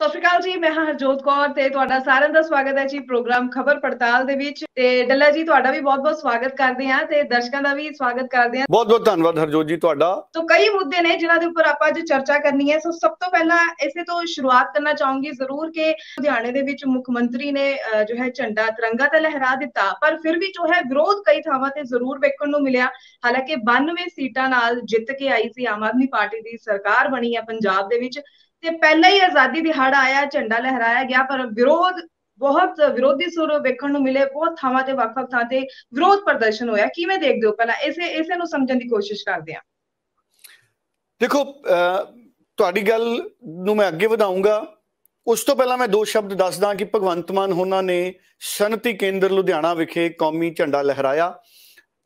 ਸਤਿ ਸ਼੍ਰੀ ਅਕਾਲ ਜੀ। ਮੈਂ ਹਾਂ ਹਰਜੋਤ ਕੌਰ ਤੇ ਤੁਹਾਡਾ ਸਾਰਿਆਂ ਦਾ ਸਵਾਗਤ ਹੈ ਜੀ ਪ੍ਰੋਗਰਾਮ ਖਬਰ ਪੜਤਾਲ ਦੇ ਵਿੱਚ। ਤੇ ਡੱਲਾ ਜੀ ਤੁਹਾਡਾ ਵੀ ਬਹੁਤ-ਬਹੁਤ ਸਵਾਗਤ ਕਰਦੇ ਹਾਂ ਤੇ ਦਰਸ਼ਕਾਂ ਦਾ ਵੀ ਸਵਾਗਤ ਕਰਦੇ ਹਾਂ। ਬਹੁਤ-ਬਹੁਤ ਧੰਨਵਾਦ ਹਰਜੋਤ ਜੀ ਤੁਹਾਡਾ। तो कई मुद्दे ने जिन्हां दे उपर आपां अज चर्चा करनी है। सो सब तो पहला इसे तो शुरुआत करना चाहूंगी जरूर कि लुधियाने दे विच मुख मंत्री ने जो है झंडा तिरंगा ते लहरा दिता, पर फिर भी जो है विरोध कई थावां ते जरूर वेखण नूं मिलिया। हालांकि 92 सीटां नाल जित के आई सी आम आदमी पार्टी दी सरकार बनी है पंजाब दे विच ते पहला ही आजादी दिहाड़ा आया, झंडा लहराया गया, पर विरोध बहुत विरोधी सुर वेखण नूं मिले। बहुत थावां ते वख-वख थां ते विरोध प्रदर्शन होया। किवें देखदे हो? पहला इसे नूं समझण दी कोशिश करदे हां। देखो तुहाडी गल नूं मैं अगे वधाऊंगा, उस तो पहला मैं दो शब्द दसदा कि भगवंत मान होना ने सनती केंद्र लुधियाना विखे कौमी झंडा लहराया।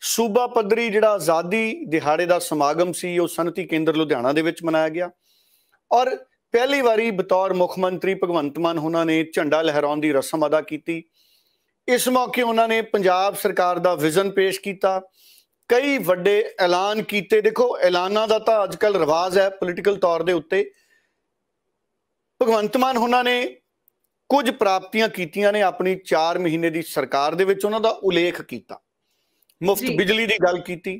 सूबा पद्धरी जिहड़ा आज़ादी दिहाड़े दा समागम सी वो सनती केंद्र लुधियाना दे विच मनाया गया और पहली बारी बतौर मुख मंत्री भगवंत मान होना ने झंडा लहराउण दी रस्म अदा की। इस मौके उन्होंने पंजाब सरकार दा विजन पेश किया, कई वड्डे ऐलान किए। देखो ऐलानां दा तां अजकल रिवाज है पोलिटिकल तौर दे उत्ते। भगवंत मान होना ने कुछ प्राप्तियां कीतियां ने अपनी 4 महीने की सरकार दे विच, उन्हां दा उल्लेख किया। मुफ्त बिजली की गल की,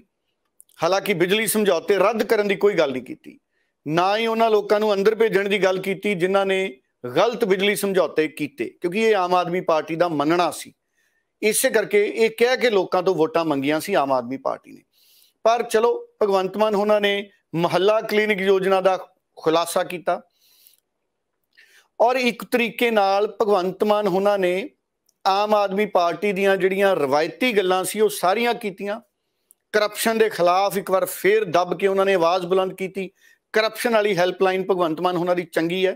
हालांकि बिजली समझौते रद्द करने की कोई गल नहीं की, ना ही उन्होंने लोगों को अंदर भेजण की गल की जिन्हां ने गलत बिजली समझौते किए, क्योंकि ये आम आदमी पार्टी का मनना सी। इस करके ये कह के लोगों तो वोटां मंगियां सी आम आदमी पार्टी ने। पर चलो भगवंत मान होना ने महल्ला क्लीनिक योजना का खुलासा किया और एक तरीके नाल भगवंत मान होना ने आम आदमी पार्टी दियां जिहड़ियां रवायती गल्लां सी वो सारियां कीतियां। करप्शन के खिलाफ एक बार फिर दब के उन्होंने आवाज़ बुलंद की। करप्शन वाली हैल्पलाइन भगवंत मान होना दी चंगी है।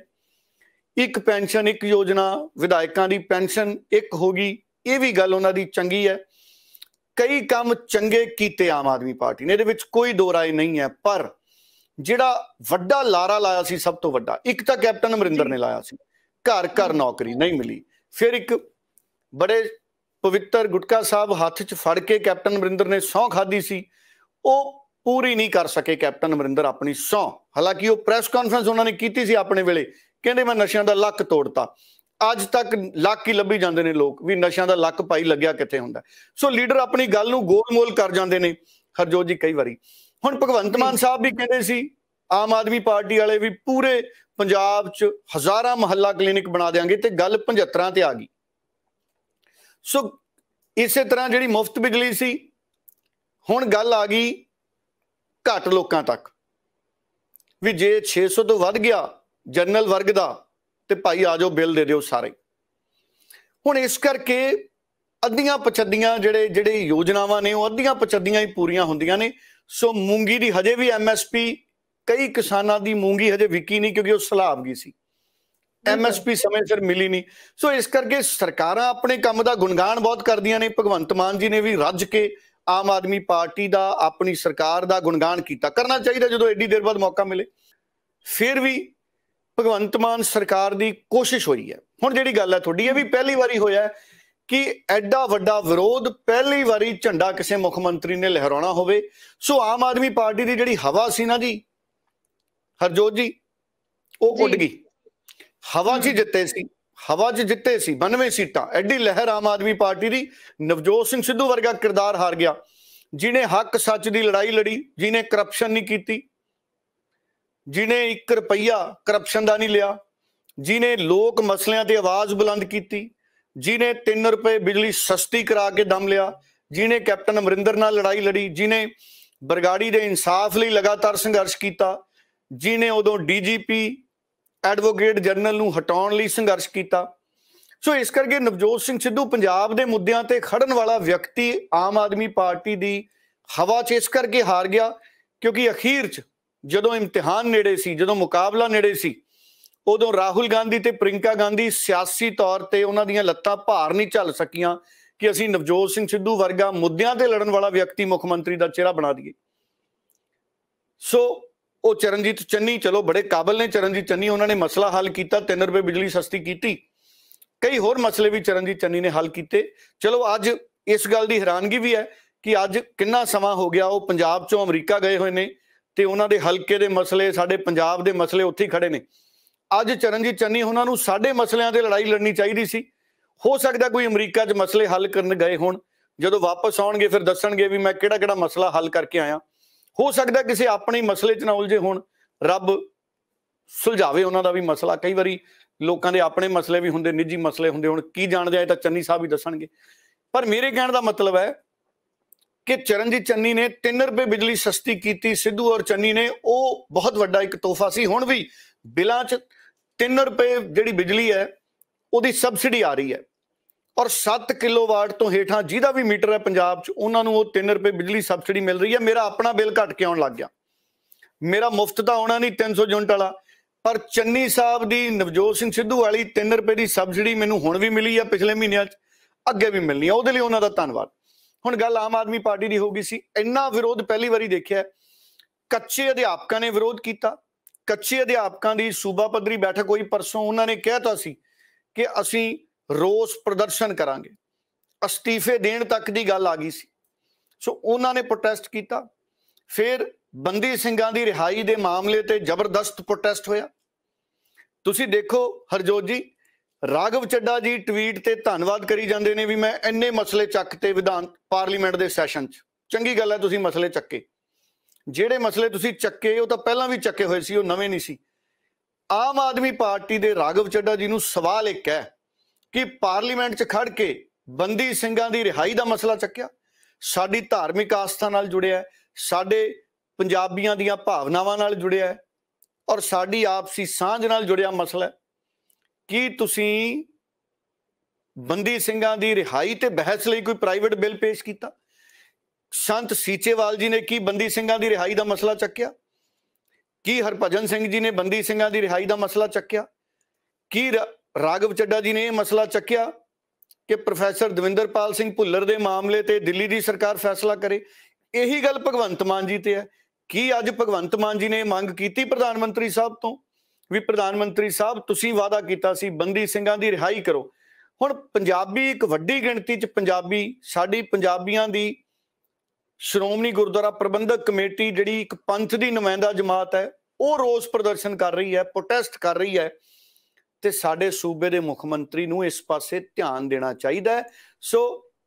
एक पेंशन एक योजना, विधायकों की पेंशन एक होगी, ये भी गल उन्हों दी चंगी है। कई काम चंगे कीते आम आदमी पार्टी ने, ये कोई दो राय नहीं है। पर जिहड़ा वड्डा लारा लाया सी, सब तो वड्डा एक तो कैप्टन अमरिंदर ने लाया सी, घर घर नौकरी नहीं मिली। फिर एक बड़े पवित्र गुटका साहब हाथ च फड़ के कैप्टन अमरिंदर ने सौं खाधी सी, वो पूरी नहीं कर सके कैप्टन अमरिंदर अपनी सौं। हालांकि वो प्रैस कॉन्फ्रेंस उन्होंने की थी अपने वेले, कहते मैं नशा का लक तोड़ता। अज तक लक ही लभी जाते हैं लोग भी नशा का लक भाई लग्या कितने होंदा। सो लीडर अपनी गल नूं गोल-मोल कर जाते हैं हरजोत जी कई बारी। हुण भगवंत मान साहब भी कहते सी आम आदमी पार्टी वाले भी पूरे पंजाब च हज़ारां महल्ला क्लीनिक बना देंगे, तो गल 75 ते आ गई। सो इस तरह जिहड़ी मुफ्त बिजली सी हुण गल आ गई घट लोकां तक भी जे 600 तो वध गया जनरल वर्ग का तो भाई आ जाओ बिल दे दिओ सारे। हुण इस करके अद्धियां पछद्दियां जिहड़े जिहड़े योजनावां ने वो अद्धियां पछद्दियां ही पूरीआं हुंदियां ने। सो मूंगी की हजे भी MSP कई किसानां दी मूंगी हजे विकी नहीं क्योंकि वो सलाब गई सी, MSP समय सिर मिली नहीं। सो इस करके सरकारां अपने काम का गुणगान बहुत करदियां ने। भगवंत मान जी ने भी रज के आम आदमी पार्टी का अपनी सरकार का गुणगान किया। करना चाहिए जो एडी देर बाद मौका मिले। फिर भी भगवंत मान सरकार की कोशिश हुई है। हुण जिहड़ी गल है तुहाडी, ये भी पहली बारी होया कि एडा वड्डा विरोध पहली बारी झंडा किसी मुख मंत्री ने लहराउणा होवे। सो आम आदमी पार्टी की जिहड़ी हवा सी ना जी हरजोत जी, वो उड़ गई। हवा च जिते सी, हवा च जिते सी 92 सीटां, एडी लहर आम आदमी पार्टी की। नवजोत सिंह सिद्धू वर्गा किरदार हार गया, जिन्हें हक सच की लड़ाई लड़ी, जिन्हें करप्शन नहीं की, जिन्हें 1 रुपया करप्शन का नहीं लिया, जिन्हें लोक मसलियां की आवाज़ बुलंद की, जिन्हें 3 रुपए बिजली सस्ती करा के दम लिया, जिन्हें कैप्टन अमरिंदर नाल लड़ाई लड़ी, जिन्हें बरगाड़ी के इंसाफ लिए लगातार संघर्ष किया, जिन्हें उदों DGP एडवोकेट जनरल नूं हटाउण लई संघर्ष किया। सो इस करके नवजोत सिंह सिद्धू पंजाब के मुद्दों ते खड़न वाला व्यक्ति आम आदमी पार्टी की हवा च इस करके हार गया क्योंकि अखीर च जदों इम्तिहान नेड़े सी, जदों मुकाबला नेड़े सी, उदों राहुल गांधी ते प्रियंका गांधी सियासी तौर पर उन्होंने लत्तां भार नहीं झल सकियां कि असीं नवजोत सिंह सिद्धू वर्गा मुद्दों ते लड़न वाला व्यक्ति मुख मंत्री का चेहरा बना दिए। सो वो चरणजीत चन्नी चलो बड़े काबिल ने, चरणजीत चन्नी उन्होंने मसला हल किया, 3 रुपए बिजली सस्ती की, कई होर मसले भी चरणजीत चन्नी ने हल किए। चलो अज इस गल की हैरानगी भी है कि अज कितना समा हो गया वो पंजाब चों अमरीका गए हुए ने ते उन्हां दे हलके दे मसले साडे पंजाब दे मसले उत्थे ही खड़े ने। ਅੱਜ ਚਰਨਜੀਤ ਚੰਨੀ ਉਹਨਾਂ ਨੂੰ ਸਾਡੇ ਮਸਲਿਆਂ ਤੇ ਲੜਾਈ ਲੜਨੀ ਚਾਹੀਦੀ ਸੀ। ਹੋ ਸਕਦਾ ਕੋਈ ਅਮਰੀਕਾ 'ਚ ਮਸਲੇ ਹੱਲ ਕਰਨ ਗਏ ਹੋਣ, ਜਦੋਂ ਵਾਪਸ ਆਉਣਗੇ ਫਿਰ ਦੱਸਣਗੇ ਵੀ ਮੈਂ ਕਿਹੜਾ ਮਸਲਾ ਹੱਲ ਕਰਕੇ ਆਇਆ। ਹੋ ਸਕਦਾ ਕਿਸੇ ਆਪਣੇ ਮਸਲੇ 'ਚ ਨਾ ਉਲਝੇ ਹੋਣ, ਰੱਬ ਸੁਲਝਾਵੇ ਉਹਨਾਂ ਦਾ ਵੀ ਮਸਲਾ। ਕਈ ਵਾਰੀ ਲੋਕਾਂ ਦੇ ਆਪਣੇ ਮਸਲੇ ਵੀ ਹੁੰਦੇ, ਨਿੱਜੀ ਮਸਲੇ ਹੁੰਦੇ, ਹੁਣ ਕੀ ਜਾਣਦੇ ਆ ਤਾਂ ਚੰਨੀ ਸਾਹਿਬ ਹੀ ਦੱਸਣਗੇ। ਪਰ ਮੇਰੇ ਕਹਿਣ ਦਾ ਮਤਲਬ ਹੈ ਕਿ ਚਰਨਜੀਤ ਚੰਨੀ ਨੇ 3 ਰੁਪਏ ਬਿਜਲੀ ਸਸਤੀ ਕੀਤੀ, ਸਿੱਧੂ ਔਰ ਚੰਨੀ ਨੇ, ਉਹ ਬਹੁਤ ਵੱਡਾ ਇੱਕ ਤੋਹਫਾ ਸੀ। ਹੁਣ ਵੀ ਬਿੱਲਾਂ 'ਚ 3 ਰੁਪਏ ਜਿਹੜੀ ਬਿਜਲੀ ਹੈ ਉਹਦੀ ਸਬਸਿਡੀ ਆ ਰਹੀ ਹੈ, ਔਰ 7 ਕਿਲੋਵਾਟ ਤੋਂ ਹੇਠਾਂ ਜਿਹਦਾ ਵੀ ਮੀਟਰ ਹੈ ਪੰਜਾਬ 'ਚ ਉਹਨਾਂ ਨੂੰ ਉਹ 3 ਰੁਪਏ ਬਿਜਲੀ ਸਬਸਿਡੀ ਮਿਲ ਰਹੀ ਹੈ। ਮੇਰਾ ਆਪਣਾ ਬਿੱਲ ਘਟ ਕੇ ਆਉਣ ਲੱਗ ਗਿਆ। ਮੇਰਾ ਮੁਫਤ ਤਾਂ ਆਉਣਾ ਨਹੀਂ 300 ਯੂਨਿਟ ਵਾਲਾ, ਪਰ ਚੰਨੀ ਸਾਹਿਬ ਦੀ, ਨਵਜੋਤ ਸਿੰਘ ਸਿੱਧੂ ਵਾਲੀ 3 ਰੁਪਏ ਦੀ ਸਬਸਿਡੀ ਮੈਨੂੰ ਹੁਣ ਵੀ ਮਿਲੀ ਆ, ਪਿਛਲੇ ਮਹੀਨਿਆਂ 'ਚ, ਅੱਗੇ ਵੀ ਮਿਲਣੀ ਆ। ਉਹਦੇ ਲਈ ਉਹਨਾਂ ਦਾ ਧੰਨਵਾਦ। ਹੁਣ ਗੱਲ ਆਮ ਆਦਮੀ ਪਾਰਟੀ ਦੀ ਹੋ ਗਈ ਸੀ। ਇੰਨਾ ਵਿਰੋਧ ਪਹਿਲੀ ਵਾਰੀ ਦੇਖਿਆ। ਕੱਚੇ ਅਧਿਆਪਕਾਂ ਨੇ ਵਿਰੋਧ ਕੀਤਾ। ਕੱਚੇ ਅਧਿਆਪਕਾਂ ਦੀ ਸੂਬਾ ਪੱਧਰੀ ਬੈਠਕ ਹੋਈ ਪਰਸੋਂ। ਉਹਨਾਂ ਨੇ ਕਹਿਤਾ ਸੀ ਕਿ ਅਸੀਂ ਰੋਸ ਪ੍ਰਦਰਸ਼ਨ ਕਰਾਂਗੇ, ਅਸਤੀਫੇ ਦੇਣ ਤੱਕ ਦੀ ਗੱਲ ਆ ਗਈ ਸੀ। ਸੋ ਉਹਨਾਂ ਨੇ ਪ੍ਰੋਟੈਸਟ ਕੀਤਾ। ਫਿਰ ਬੰਦੀ ਸਿੰਘਾਂ ਦੀ ਰਿਹਾਈ ਦੇ ਮਾਮਲੇ ਤੇ ਜ਼ਬਰਦਸਤ ਪ੍ਰੋਟੈਸਟ ਹੋਇਆ। ਤੁਸੀਂ ਦੇਖੋ ਹਰਜੋਤ ਜੀ, ਰਾਘਵ ਚੱਡਾ ਜੀ ਟਵੀਟ ਤੇ ਧੰਨਵਾਦ ਕਰੀ ਜਾਂਦੇ ਨੇ ਵੀ ਮੈਂ ਇੰਨੇ ਮਸਲੇ ਚੱਕ ਤੇ ਵਿਧਾਨ ਪਾਰਲੀਮੈਂਟ ਦੇ ਸੈਸ਼ਨ 'ਚ। ਚੰਗੀ ਗੱਲ ਹੈ ਤੁਸੀਂ ਮਸਲੇ ਚੱਕੇ। ਜਿਹੜੇ ਮਸਲੇ ਤੁਸੀਂ ਚੱਕੇ ਉਹ ਤਾਂ ਪਹਿਲਾਂ ਵੀ ਚੱਕੇ ਹੋਏ ਸੀ, ਉਹ ਨਵੇਂ ਨਹੀਂ ਸੀ। ਆਮ ਆਦਮੀ ਪਾਰਟੀ ਦੇ ਰਾਘਵ ਚੱਡਾ ਜੀ ਨੂੰ ਸਵਾਲ ਇੱਕ ਹੈ ਕਿ ਪਾਰਲੀਮੈਂਟ 'ਚ ਖੜ ਕੇ ਬੰਦੀ ਸਿੰਘਾਂ ਦੀ ਰਿਹਾਈ ਦਾ ਮਸਲਾ ਚੱਕਿਆ, ਸਾਡੀ ਧਾਰਮਿਕ ਆਸਥਾ ਨਾਲ ਜੁੜਿਆ, ਸਾਡੇ ਪੰਜਾਬੀਆਂ ਦੀਆਂ ਭਾਵਨਾਵਾਂ ਨਾਲ ਜੁੜਿਆ ਔਰ ਸਾਡੀ ਆਪਸੀ ਸਾਂਝ ਨਾਲ ਜੁੜਿਆ ਮਸਲਾ। ਕੀ ਤੁਸੀਂ ਬੰਦੀ ਸਿੰਘਾਂ ਦੀ ਰਿਹਾਈ ਤੇ ਬਹਿਸ ਲਈ ਕੋਈ ਪ੍ਰਾਈਵੇਟ ਬਿੱਲ ਪੇਸ਼ ਕੀਤਾ? ਸੰਤ ਸੀਚੇਵਾਲ ਜੀ ਨੇ ਕੀ ਬੰਦੀ ਸਿੰਘਾਂ ਦੀ ਰਿਹਾਈ ਦਾ ਮਸਲਾ ਚੱਕਿਆ? ਕੀ ਹਰਭਜਨ ਸਿੰਘ ਜੀ ਨੇ ਬੰਦੀ ਸਿੰਘਾਂ ਦੀ ਰਿਹਾਈ ਦਾ ਮਸਲਾ ਚੱਕਿਆ? ਕੀ ਰਾਘਵ ਚੱਡਾ ਜੀ ਨੇ ਇਹ ਮਸਲਾ ਚੱਕਿਆ ਕਿ ਪ੍ਰੋਫੈਸਰ ਦਵਿੰਦਰਪਾਲ ਸਿੰਘ ਭੁੱਲਰ ਦੇ ਮਾਮਲੇ ਤੇ ਦਿੱਲੀ ਦੀ ਸਰਕਾਰ ਫੈਸਲਾ ਕਰੇ? ਇਹੀ ਗੱਲ ਭਗਵੰਤ ਮਾਨ ਜੀ ਤੇ ਹੈ। ਕੀ ਅੱਜ ਭਗਵੰਤ ਮਾਨ ਜੀ ਨੇ ਮੰਗ ਕੀਤੀ ਪ੍ਰਧਾਨ ਮੰਤਰੀ ਸਾਹਿਬ ਤੋਂ ਵੀ ਪ੍ਰਧਾਨ ਮੰਤਰੀ ਸਾਹਿਬ ਤੁਸੀਂ ਵਾਅਦਾ ਕੀਤਾ ਸੀ ਬੰਦੀ ਸਿੰਘਾਂ ਦੀ ਰਿਹਾਈ ਕਰੋ? ਹੁਣ ਪੰਜਾਬੀ, ਇੱਕ ਵੱਡੀ ਗਿਣਤੀ 'ਚ ਪੰਜਾਬੀ, ਸਾਡੀ ਪੰਜਾਬੀਆਂ ਦੀ ਸ਼੍ਰੋਮਣੀ ਗੁਰਦੁਆਰਾ ਪ੍ਰਬੰਧਕ ਕਮੇਟੀ ਜਿਹੜੀ ਇੱਕ ਪੰਥ ਦੀ ਨੁਮਾਇੰਦਾ ਜਮਾਤ ਹੈ, ਉਹ ਰੋਸ ਪ੍ਰਦਰਸ਼ਨ ਕਰ ਰਹੀ ਹੈ, ਪ੍ਰੋਟੈਸਟ ਕਰ ਰਹੀ ਹੈ। ਤੇ ਸਾਡੇ ਸੂਬੇ ਦੇ ਮੁੱਖ ਮੰਤਰੀ ਨੂੰ ਇਸ ਪਾਸੇ ਧਿਆਨ ਦੇਣਾ ਚਾਹੀਦਾ ਹੈ। ਸੋ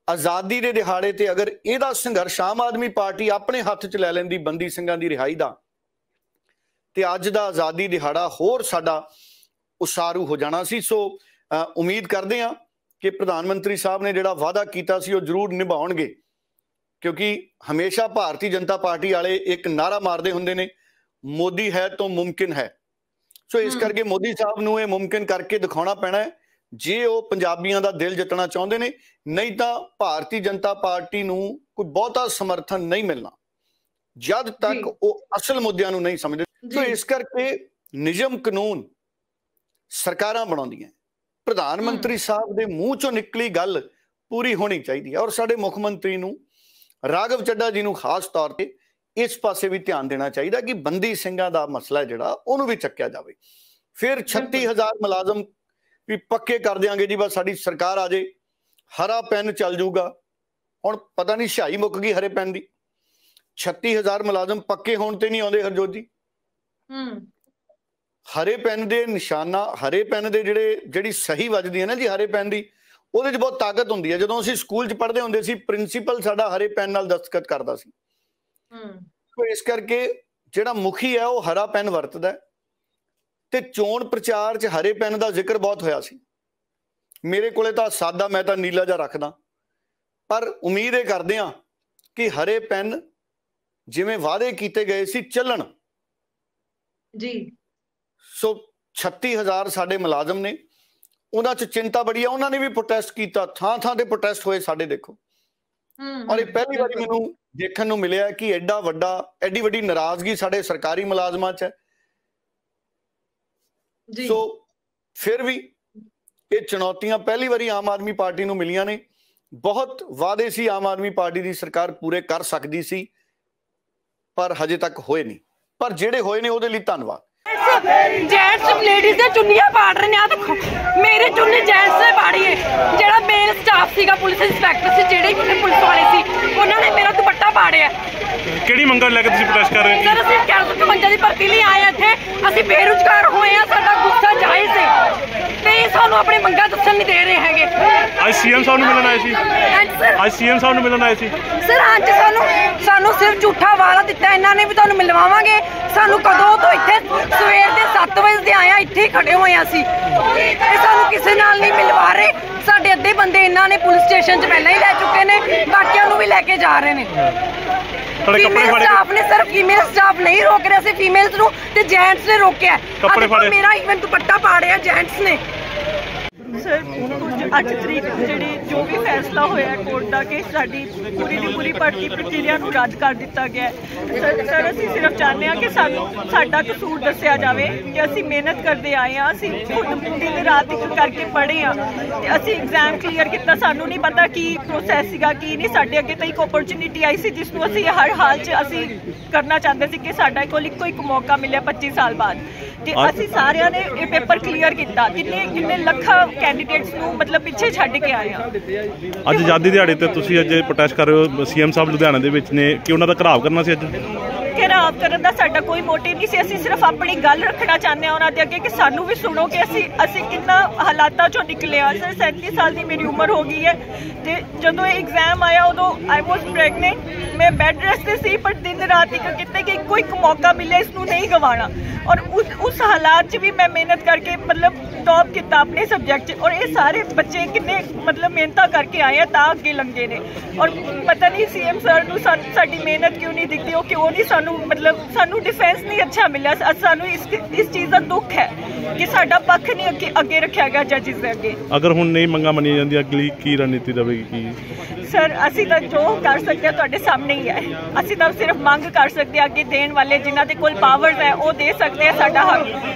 ਆਜ਼ਾਦੀ ਦੇ ਦਿਹਾੜੇ ਤੇ ਅਗਰ ਇਹਦਾ ਸੰਘਰਸ਼ ਆਮ ਆਦਮੀ ਪਾਰਟੀ ਆਪਣੇ ਹੱਥ 'ਚ ਲੈ ਲੈਂਦੀ ਬੰਦੀ ਸਿੰਘਾਂ ਦੀ ਰਿਹਾਈ ਦਾ, ਤੇ ਅੱਜ ਦਾ ਆਜ਼ਾਦੀ ਦਿਹਾੜਾ ਹੋਰ ਸਾਡਾ ਉਸਾਰੂ ਹੋ ਜਾਣਾ ਸੀ। ਸੋ ਉਮੀਦ ਕਰਦੇ ਹਾਂ ਕਿ ਪ੍ਰਧਾਨ ਮੰਤਰੀ ਸਾਹਿਬ ਨੇ ਜਿਹੜਾ ਵਾਅਦਾ ਕੀਤਾ ਸੀ ਉਹ ਜ਼ਰੂਰ ਨਿਭਾਉਣਗੇ, ਕਿਉਂਕਿ ਹਮੇਸ਼ਾ ਭਾਰਤੀ ਜਨਤਾ ਪਾਰਟੀ ਵਾਲੇ ਇੱਕ ਨਾਰਾ ਮਾਰਦੇ ਹੁੰਦੇ ਨੇ, ਮੋਦੀ ਹੈ ਤਾਂ ਮੁਮਕਿਨ ਹੈ। ਸੋ ਇਸ ਕਰਕੇ ਮੋਦੀ ਸਾਹਿਬ ਨੂੰ ਇਹ ਮੁਮਕਿਨ ਕਰਕੇ ਦਿਖਾਉਣਾ ਪੈਣਾ ਹੈ ਜੇ ਉਹ ਪੰਜਾਬੀਆਂ ਦਾ ਦਿਲ ਜਿੱਤਣਾ ਚਾਹੁੰਦੇ ਨੇ, ਨਹੀਂ ਤਾਂ ਭਾਰਤੀ ਜਨਤਾ ਪਾਰਟੀ ਨੂੰ ਕੋਈ ਬਹੁਤਾ ਸਮਰਥਨ ਨਹੀਂ ਮਿਲਣਾ ਜਦ ਤੱਕ ਉਹ ਅਸਲ ਮੁੱਦਿਆਂ ਨੂੰ ਨਹੀਂ ਸਮਝਦੇ। ਸੋ ਇਸ ਕਰਕੇ ਨਿਯਮ ਕਾਨੂੰਨ ਸਰਕਾਰਾਂ ਬਣਾਉਂਦੀਆਂ, ਪ੍ਰਧਾਨ ਮੰਤਰੀ ਸਾਹਿਬ ਦੇ ਮੂੰਹ ਚੋਂ ਨਿਕਲੀ ਗੱਲ ਪੂਰੀ ਹੋਣੀ ਚਾਹੀਦੀ ਹੈ। ਔਰ ਸਾਡੇ ਮੁੱਖ ਮੰਤਰੀ ਨੂੰ, ਰਾਘਵ ਚੱਡਾ ਜੀ ਨੂੰ ਖਾਸ ਤੌਰ ਤੇ ਇਸ ਪਾਸੇ ਵੀ ਧਿਆਨ ਦੇਣਾ ਚਾਹੀਦਾ ਕਿ ਬੰਦੀ ਸਿੰਘਾਂ ਦਾ ਮਸਲਾ ਜਿਹੜਾ ਉਹਨੂੰ ਵੀ ਚੱਕਿਆ ਜਾਵੇ। ਫਿਰ 36,000 ਮੁਲਾਜ਼ਮ ਵੀ ਪੱਕੇ ਕਰ ਦਿਆਂਗੇ ਜੀ, ਬਸ ਸਾਡੀ ਸਰਕਾਰ ਆ ਜੇ, ਹਰਾ ਪੈਨ ਚੱਲ ਜਾਊਗਾ। ਹੁਣ ਪਤਾ ਨਹੀਂ ਛਾਈ ਮੁੱਕ ਗਈ ਹਰੇ ਪੈਨ ਦੀ। 36,000 ਮੁਲਾਜ਼ਮ ਪੱਕੇ ਹੋਣ ਤੇ ਨਹੀਂ ਆਉਂਦੇ ਹਰਜੋਤ ਜੀ। ਹਰੇ ਪੈਨ ਦੇ ਨਿਸ਼ਾਨਾ, ਹਰੇ ਪੈਨ ਦੇ ਜਿਹੜੀ ਸਹੀ ਵੱਜਦੀ ਹੈ ਨਾ ਜੀ ਹਰੇ ਪੈਨ ਦੀ, ਉਹਦੇ 'ਚ ਬਹੁਤ ਤਾਕਤ ਹੁੰਦੀ ਹੈ। ਜਦੋਂ ਅਸੀਂ ਸਕੂਲ 'ਚ ਪੜ੍ਹਦੇ ਹੁੰਦੇ ਸੀ, ਪ੍ਰਿੰਸੀਪਲ ਸਾਡਾ ਹਰੇ ਪੈਨ ਨਾਲ ਦਸਤਖਤ ਕਰਦਾ ਸੀ। ਸੋ ਇਸ ਕਰਕੇ ਜਿਹੜਾ ਮੁਖੀ ਹੈ ਉਹ ਹਰਾ ਪੈਨ ਵਰਤਦਾ, ਤੇ ਚੋਣ ਪ੍ਰਚਾਰ 'ਚ ਹਰੇ ਪੈਨ ਦਾ ਜ਼ਿਕਰ ਬਹੁਤ ਹੋਇਆ ਸੀ। ਮੇਰੇ ਕੋਲੇ ਤਾਂ ਸਾਦਾ, ਮੈਂ ਤਾਂ ਨੀਲਾ ਜਿਹਾ ਰੱਖਦਾ, ਪਰ ਉਮੀਦ ਇਹ ਕਰਦੇ ਹਾਂ ਕਿ ਹਰੇ ਪੈਨ ਜਿਵੇਂ ਵਾਅਦੇ ਕੀਤੇ ਗਏ ਸੀ ਚੱਲਣ ਜੀ। ਸੋ 36,000 ਸਾਡੇ ਮੁਲਾਜ਼ਮ ਨੇ, ਉਹਨਾਂ 'ਚ ਚਿੰਤਾ ਬੜੀ ਆ। ਉਹਨਾਂ ਨੇ ਵੀ ਪ੍ਰੋਟੈਸਟ ਕੀਤਾ, ਥਾਂ ਥਾਂ ਤੇ ਪ੍ਰੋਟੈਸਟ ਹੋਏ ਸਾਡੇ, ਦੇਖੋ। ਔਰ ਇਹ ਪਹਿਲੀ ਵਾਰੀ ਮੈਨੂੰ ਦੇਖਣ ਨੂੰ ਮਿਲਿਆ ਕਿ ਐਡੀ ਵੱਡੀ ਨਾਰਾਜ਼ਗੀ ਸਾਡੇ ਸਰਕਾਰੀ ਮੁਲਾਜ਼ਮਾਂ 'ਚ ਹੈ। ਸੋ ਫਿਰ ਵੀ ਇਹ ਚੁਣੌਤੀਆਂ ਪਹਿਲੀ ਵਾਰੀ ਆਮ ਆਦਮੀ ਪਾਰਟੀ ਨੂੰ ਮਿਲੀਆਂ ਨੇ। ਬਹੁਤ ਵਾਅਦੇ ਸੀ ਆਮ ਆਦਮੀ ਪਾਰਟੀ ਦੀ ਸਰਕਾਰ ਪੂਰੇ ਕਰ ਸਕਦੀ ਸੀ, ਪਰ ਹਜੇ ਤੱਕ ਹੋਏ ਨਹੀਂ। ਪਰ ਜਿਹੜੇ ਹੋਏ ਨੇ ਉਹਦੇ ਲਈ ਧੰਨਵਾਦ। जेंट्स लेडीज दे चुन्नियां पाड़ रहे हैं। देखो मेरी चुन्नी जेंट्स ने पाड़ी है। जेड़ा मेन स्टाफ सीगा, पुलिस इंस्पैक्टर सी, जेड़े भी पुलिस वाले सी, उन्होंने मेरा दुपट्टा पाड़िया। ਕਿਹੜੀ ਮੰਗਾਂ ਲੈ ਕੇ ਤੁਸੀਂ ਪ੍ਰੋਟੈਸਟ ਕਰ ਰਹੇ ਹੋ? सर ਅਸੀਂ 452 ਦੀ ਭਰਤੀ ਲਈ ਆਏ ਇੱਥੇ। ਅਸੀਂ ਬੇਰੁਜ਼ਗਾਰ ਹੋਏ ਆ, ਸਾਡਾ ਗੁੱਸਾ ਆਪਣੇ ਮੰਗਾਂ ਦੱਸਣ ਨਹੀਂ ਦੇ ਰਹੇ ਹੈਗੇ। ਅੱਜ ਸੀਐਮ ਸਾਹਿਬ ਨੂੰ ਮਿਲਣ ਆਏ ਸੀ। ਅੱਜ ਸੀਐਮ ਸਾਹਿਬ ਨੂੰ ਮਿਲਣ ਆਏ ਸੀ ਸਰ। ਅੱਜ ਸਾਨੂੰ ਸਿਰਫ ਝੂਠਾ ਵਾਅਦਾ ਦਿੱਤਾ ਇਹਨਾਂ ਨੇ ਵੀ ਤੁਹਾਨੂੰ ਮਿਲਵਾਵਾਂਗੇ। ਸਾਨੂੰ ਕਦੋਂ ਤੋਂ ਇੱਥੇ ਸਵੇਰ ਦੇ 7 ਵਜੇ ਦੇ ਆਇਆ ਇੱਥੇ ਹੀ ਖੜੇ ਹੋਏ ਆ ਅਸੀਂ, ਤੇ ਸਾਨੂੰ ਕਿਸੇ ਨਾਲ ਨਹੀਂ ਮਿਲਵਾ ਰਹੇ। ਸਾਡੇ ਅੱਧੇ ਬੰਦੇ ਇਹਨਾਂ ਨੇ ਪੁਲਿਸ ਸਟੇਸ਼ਨ 'ਚ ਪਹਿਲਾਂ ਹੀ ਲੈ ਚੁੱਕੇ ਨੇ, ਬਾਕੀਆਂ ਨੂੰ ਵੀ ਲੈ ਕੇ ਜਾ ਰਹੇ ਨੇ। ਫੀਮੇਲ ਸਟਾਫ ਨੇ, ਸਿਰਫ ਫੀਮੇਲ ਸਟਾਫ ਨਹੀਂ ਰੋਕ ਰਿਹਾ ਸੀ, ਫੀਮੇਲਸ ਨੂੰ ਤੇ ਜੈਂਟਸ ਨੇ ਰੋਕਿਆ। ਮੇਰਾ ਇਵਨ ਦੁਪੱਟਾ ਪਾੜਿਆ ਜੈਂਟਸ ਨੇ। ਸਰ ਕੁਝ 8 ਤਰੀਕ ਜਿਹੜੀ ਜੋ ਵੀ ਫੈਸਲਾ ਹੋਇਆ ਕੋਰਟ ਦਾ ਕਿ ਸਾਡੀ ਪੂਰੀ ਦੀ ਪੂਰੀ ਭਰਤੀ ਪ੍ਰਕਿਰਿਆ ਨੂੰ ਰੱਦ ਕਰ ਦਿੱਤਾ ਗਿਆ। ਸਰ ਅਸੀਂ ਸਿਰਫ ਚਾਹੁੰਦੇ ਹਾਂ ਕਿ ਸਾਨੂੰ ਸਾਡਾ ਕਸੂਰ ਦੱਸਿਆ ਜਾਵੇ ਕਿ ਅਸੀਂ ਮਿਹਨਤ ਕਰਦੇ ਆਏ ਹਾਂ, ਅਸੀਂ ਖੁਦ ਦਿਨ ਰਾਤ ਇੱਕ ਕਰਕੇ ਪੜ੍ਹੇ ਹਾਂ ਤੇ ਅਸੀਂ ਐਗਜ਼ਾਮ ਕਲੀਅਰ ਕੀਤਾ। ਸਾਨੂੰ ਨਹੀਂ ਪਤਾ ਕੀ ਪ੍ਰੋਸੈਸ ਸੀਗਾ ਕੀ ਨਹੀਂ। ਸਾਡੇ ਅੱਗੇ ਤਾਂ ਇੱਕ ਓਪਰਚੁਨਿਟੀ ਆਈ ਸੀ ਜਿਸ ਨੂੰ ਅਸੀਂ ਹਰ ਹਾਲ 'ਚ ਅਸੀਂ ਕਰਨਾ ਚਾਹੁੰਦੇ ਸੀ ਕਿ ਸਾਡਾ ਕੋਲ ਇੱਕੋ ਇੱਕ ਮੌਕਾ ਮਿਲਿਆ 25 ਸਾਲ ਬਾਅਦ, ਤੇ ਅਸੀਂ ਸਾਰਿਆਂ ਨੇ ਇਹ ਪੇਪਰ ਕਲੀਅਰ ਕੀਤਾ। ਕਿੰਨੇ ਲੱਖਾਂ ਕੈਂਡੀਡੇਟਸ ਨੂੰ ਮਤਲਬ ਪਿੱਛੇ ਛੱਡ ਕੇ ਆਏ ਆ। ਅੱਜ ਆਜ਼ਾਦੀ ਦਿਹਾੜੇ ਤੇ ਤੁਸੀਂ ਅੱਜ ਪ੍ਰੋਟੈਸਟ ਕਰ ਰਹੇ ਹੋ, ਸੀਐਮ ਸਾਹਿਬ ਲੁਧਿਆਣਾ ਦੇ ਵਿੱਚ ਨੇ, ਕਿ ਉਹਨਾਂ ਦਾ ਘਰਾਵ ਕਰਨਾ ਸੀ ਅੱਜ? ਘੇਰਾਵ ਕਰਨ ਦਾ ਸਾਡਾ ਕੋਈ ਮੋਟਿਵ ਨਹੀਂ ਸੀ। ਅਸੀਂ ਸਿਰਫ ਆਪਣੀ ਗੱਲ ਰੱਖਣਾ ਚਾਹੁੰਦੇ ਹਾਂ ਉਹਨਾਂ ਦੇ ਅੱਗੇ ਕਿ ਸਾਨੂੰ ਵੀ ਸੁਣੋ ਕਿ ਅਸੀਂ ਕਿੰਨਾ ਹਾਲਾਤਾਂ ਚੋਂ ਨਿਕਲੇ ਆ। ਸਰ 37 ਸਾਲ ਦੀ ਮੇਰੀ ਉਮਰ ਹੋ ਗਈ ਹੈ ਤੇ ਜਦੋਂ ਇਹ ਐਗਜ਼ਾਮ ਆਇਆ ਉਦੋਂ ਆਈ ਵਾਸ ਪ੍ਰੈਗਨੈਂਟ, ਮੈਂ ਬੈੱਡ ਰੈਸਟ ਤੇ ਸੀ, ਪਰ ਦਿਨ ਰਾਤ ਇੱਕ ਕਿਤੇ ਕਿ ਇੱਕੋ ਇੱਕ ਮੌਕਾ ਮਿਲਿਆ ਇਸ ਨੂੰ ਨਹੀਂ ਗਵਾਉਣਾ। ਔਰ ਉਸ ਹਾਲਾਤ 'ਚ ਵੀ ਮੈਂ ਮਿਹਨਤ ਕਰਕੇ ਮਤਲਬ ਟੌਪ ਕੀਤਾ ਆਪਣੇ ਸਬਜੈਕਟ 'ਚ। ਔਰ ਇਹ ਸਾਰੇ ਬੱਚੇ ਕਿੰਨੇ ਮਤਲਬ ਮਿਹਨਤਾਂ ਕਰਕੇ ਆਏ ਆ ਤਾਂ ਅੱਗੇ ਲੰਘੇ ਨੇ। ਔਰ ਪਤਾ ਨਹੀਂ ਸੀਐਮ ਸਰ ਨੂੰ ਸਾਡੀ ਮਿਹਨਤ ਕਿਉਂ ਨਹੀਂ ਦਿਖਦੀ, ਉਹ ਕਿਉਂ ਨਹੀਂ ਸਾਨੂੰ ਡਿਫੈਂਸ ਨਹੀਂ ਅੱਛਾ ਮਿਲਿਆ। ਸਾਨੂੰ ਇਸ ਚੀਜ਼ ਦਾ ਦੁੱਖ ਹੈ ਕਿ ਸਾਡਾ ਪੱਖ ਨਹੀਂ ਅੱਗੇ ਰੱਖਿਆ ਗਿਆ ਜੱਜਿਸ ਦੇ ਅੱਗੇ। ਅਗਰ ਹੁਣ ਨਹੀਂ ਮੰਗਾਂ ਮੰਨੀਆਂ ਜਾਂਦੀਆਂ ਅਗਲੀ ਕੀ ਰਣਨੀਤੀ ਰਹੇਗੀ? ਕੀ ਸਰ ਅਸੀਂ ਤਾਂ ਜੋ ਕਰ ਸਕਦੇ ਹਾਂ ਤੁਹਾਡੇ ਸਾਹਮਣੇ ਹੀ ਹੈ। ਅਸੀਂ ਤਾਂ ਸਿਰਫ ਮੰਗ ਕਰ ਸਕਦੇ ਹਾਂ, ਅੱਗੇ ਦੇਣ ਵਾਲੇ ਜਿਨ੍ਹਾਂ ਦੇ ਕੋਲ ਪਾਵਰਸ ਹੈ ਉਹ ਦੇ ਸਕਦੇ ਆ। ਸਾਡਾ ਹੱਕ,